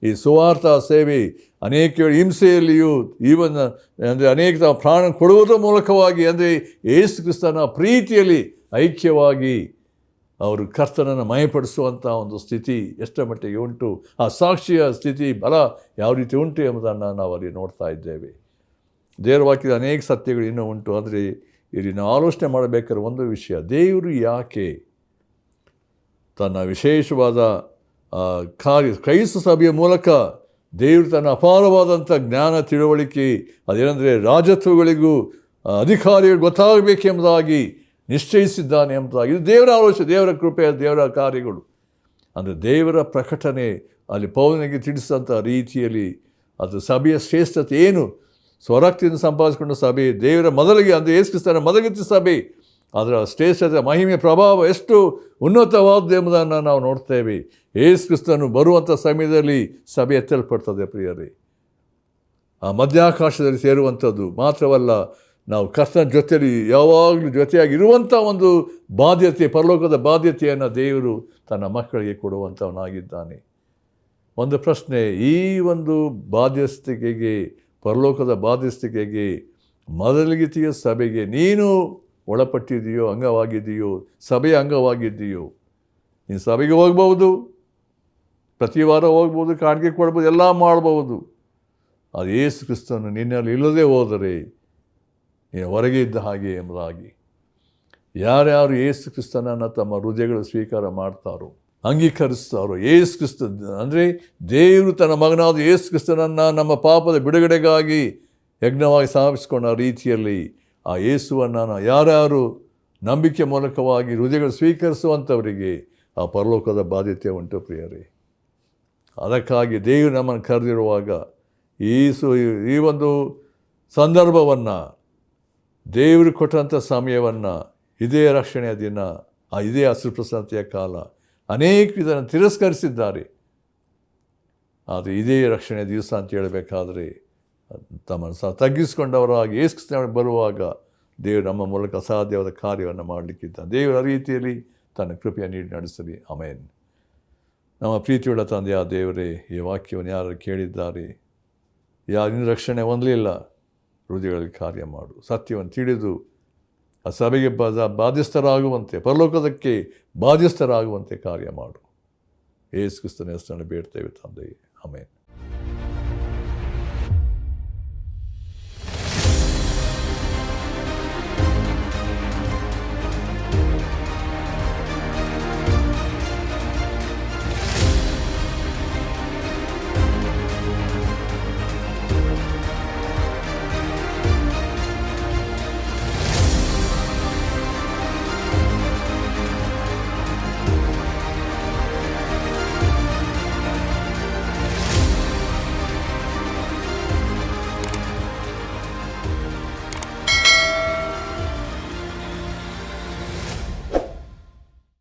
[SPEAKER 1] ಈ ಸುವಾರ್ಥ ಸೇವೆ ಅನೇಕ ಹಿಂಸೆಯಲ್ಲಿಯೂ ಈವನ್ ಅಂದರೆ ಅನೇಕ ಪ್ರಾಣ ಕೊಡುವುದರ ಮೂಲಕವಾಗಿ ಅಂದರೆ ಯೇಸು ಕ್ರಿಸ್ತನ ಪ್ರೀತಿಯಲ್ಲಿ ಐಕ್ಯವಾಗಿ ಅವರು ಕರ್ತನನ್ನು ಮಯಪಡಿಸುವಂಥ ಒಂದು ಸ್ಥಿತಿ ಎಷ್ಟರ ಮಟ್ಟಿಗೆ ಉಂಟು, ಆ ಸಾಕ್ಷಿಯ ಸ್ಥಿತಿ ಬಲ ಯಾವ ರೀತಿ ಉಂಟು ಎಂಬುದನ್ನು ನಾವು ಅಲ್ಲಿ ನೋಡ್ತಾ ಇದ್ದೇವೆ. ದೇವರ ವಾಕ್ಯದ ಅನೇಕ ಸತ್ಯಗಳು ಇನ್ನೂ ಉಂಟು. ಆದರೆ ಇಲ್ಲಿ ನಾವು ಆಲೋಚನೆ ಮಾಡಬೇಕಾದ್ರೆ ಒಂದು ವಿಷಯ, ದೇವರು ಯಾಕೆ ತನ್ನ ವಿಶೇಷವಾದ ಕ್ರೈಸ್ತ ಸಭೆಯ ಮೂಲಕ ದೇವರು ತನ್ನ ಅಪಾರವಾದಂಥ ಜ್ಞಾನ ತಿಳುವಳಿಕೆ ಅದೇನೆಂದರೆ ರಾಜತ್ವಗಳಿಗೂ ಅಧಿಕಾರಿಗಳು ಗೊತ್ತಾಗಬೇಕೆಂಬುದಾಗಿ ನಿಶ್ಚಯಿಸಿದ್ದಾನೆ ಎಂಬುದಾಗಿ ಇದು ದೇವರ ಆಲೋಚನೆ, ದೇವರ ಕೃಪೆ, ದೇವರ ಕಾರ್ಯಗಳು. ಅಂದರೆ ದೇವರ ಪ್ರಕಟಣೆ ಅಲ್ಲಿ ಪೌಲನಿಗೆ ತಿಳಿಸಿದಂಥ ರೀತಿಯಲ್ಲಿ ಅದು ಸಭೆಯ ಶ್ರೇಷ್ಠತೆ ಏನು, ಸ್ವರಕ್ತಿಯಿಂದ ಸಂಪಾದಿಸಿಕೊಂಡ ಸಭೆ, ದೇವರ ಮೊದಲಿಗೆ ಅಂದರೆ ಯೇಸು ಕ್ರಿಸ್ತನ ಮೊದಲಿಗೆ ಸಭೆ, ಅದರ ಶ್ರೇಷ್ಠತೆ, ಮಹಿಮೆ, ಪ್ರಭಾವ ಎಷ್ಟು ಉನ್ನತವಾದ್ದು ಎಂಬುದನ್ನು ನಾವು ನೋಡ್ತೇವೆ. ಯೇಸು ಕ್ರಿಸ್ತನು ಬರುವಂಥ ಸಮಯದಲ್ಲಿ ಸಭೆ ಎತ್ತಲ್ಪಡ್ತದೆ ಪ್ರಿಯರೇ. ಆ ಮಧ್ಯಾಕಾಶದಲ್ಲಿ ಸೇರುವಂಥದ್ದು ಮಾತ್ರವಲ್ಲ, ನಾವು ಕರ್ತನ ಜೊತೆಯಲ್ಲಿ ಯಾವಾಗಲೂ ಜೊತೆಯಾಗಿ ಇರುವಂಥ ಒಂದು ಬಾಧ್ಯತೆ, ಪರಲೋಕದ ಬಾಧ್ಯತೆಯನ್ನು ದೇವರು ತನ್ನ ಮಕ್ಕಳಿಗೆ ಕೊಡುವಂಥವನಾಗಿದ್ದಾನೆ. ಒಂದು ಪ್ರಶ್ನೆ, ಈ ಒಂದು ಬಾಧ್ಯಸ್ಥಿಕೆಗೆ, ಪರಲೋಕದ ಬಾಧ್ಯಸ್ಥಿಕೆಗೆ, ಮೊದಲಿಗಿತಿಯ ಸಭೆಗೆ ನೀನು ಒಳಪಟ್ಟಿದೆಯೋ, ಅಂಗವಾಗಿದೆಯೋ, ಸಭೆಯ ಅಂಗವಾಗಿದ್ದೀಯೋ? ನೀನು ಸಭೆಗೆ ಹೋಗ್ಬೋದು, ಪ್ರತಿ ವಾರ ಹೋಗ್ಬೋದು, ಕಾಣಿಕೆ ಕೊಡ್ಬೋದು, ಎಲ್ಲ ಮಾಡ್ಬೋದು. ಅದು ಯೇಸು ಕ್ರಿಸ್ತನು ನಿನ್ನಲ್ಲಿ ಇಲ್ಲದೆ ಹೋದರೆ ನೀನು ಹೊರಗೆ ಇದ್ದ ಹಾಗೆ ಎಂಬುದಾಗಿ. ಯಾರ್ಯಾರು ಯೇಸು ಕ್ರಿಸ್ತನನ್ನು ತಮ್ಮ ಹೃದಯಗಳು ಸ್ವೀಕಾರ ಮಾಡ್ತಾರೋ, ಅಂಗೀಕರಿಸ್ತಾರೋ, ಯೇಸು ಕ್ರಿಸ್ತ ಅಂದರೆ ದೇವರು ತನ್ನ ಮಗನಾದ ಯೇಸು ಕ್ರಿಸ್ತನನ್ನು ನಮ್ಮ ಪಾಪದ ಬಿಡುಗಡೆಗಾಗಿ ಯಜ್ಞವಾಗಿ ಸ್ಥಾಪಿಸಿಕೊಂಡ ರೀತಿಯಲ್ಲಿ ಆ ಯೇಸುವನ್ನು ಯಾರ್ಯಾರು ನಂಬಿಕೆ ಮೂಲಕವಾಗಿ ಹೃದಯಗಳು ಸ್ವೀಕರಿಸುವಂಥವರಿಗೆ ಆ ಪರಲೋಕದ ಬಾಧ್ಯತೆ ಉಂಟು ಪ್ರಿಯರೇ. ಅದಕ್ಕಾಗಿ ದೇವರು ನಮ್ಮನ್ನು ಕರೆದಿರುವಾಗ ಈ ಒಂದು ಸಂದರ್ಭವನ್ನು, ದೇವರು ಕೊಟ್ಟಂಥ ಸಮಯವನ್ನು, ಇದೇ ರಕ್ಷಣೆಯ ದಿನ, ಇದೇ ಹಸಿರು ಪ್ರಸನ್ನತೆಯ ಕಾಲ, ಅನೇಕ ಇದನ್ನು ತಿರಸ್ಕರಿಸಿದ್ದಾರೆ. ಆದರೆ ಇದೇ ರಕ್ಷಣೆಯ ದಿವಸ ಅಂತ ಹೇಳಬೇಕಾದ್ರೆ ತಮ್ಮನ್ನು ತಗ್ಗಿಸಿಕೊಂಡವರಾಗಿ ಯೇಸು ಕ್ರಿಸ್ತನ ಬರುವಾಗ ದೇವರು ನಮ್ಮ ಮೂಲಕ ಅಸಾಧ್ಯವಾದ ಕಾರ್ಯವನ್ನು ಮಾಡಲಿಕ್ಕಿದ್ದಾನೆ. ದೇವರ ರೀತಿಯಲ್ಲಿ ತನ್ನ ಕೃಪೆಯನ್ನು ನೀಡಿ ನಡೆಸಲಿ. ಆಮೆನ್. ನಮ್ಮ ಪ್ರೀತಿಯುಳ್ಳ ತಂದೆಯ ದೇವರೇ, ಈ ವಾಕ್ಯವನ್ನು ಯಾರು ಕೇಳಿದ್ದಾರೆ, ಯಾರಿನ ರಕ್ಷಣೆ ಹೊಂದಲಿಲ್ಲ, ಹೃದಯಗಳಲ್ಲಿ ಕಾರ್ಯ ಮಾಡು. ಸತ್ಯವನ್ನು ತಿಳಿದು ಆ ಸಭೆಗೆ ಬಾಧ್ಯಸ್ಥರಾಗುವಂತೆ, ಪರಲೋಕದಕ್ಕೆ ಬಾಧ್ಯಸ್ಥರಾಗುವಂತೆ ಕಾರ್ಯ ಮಾಡು. ಯೇಸು ಕ್ರಿಸ್ತನ ಹೆಸರನ್ನು ಬೇಡ್ತೇವೆ ತಂದೆಯೇ. ಆಮೆನ್.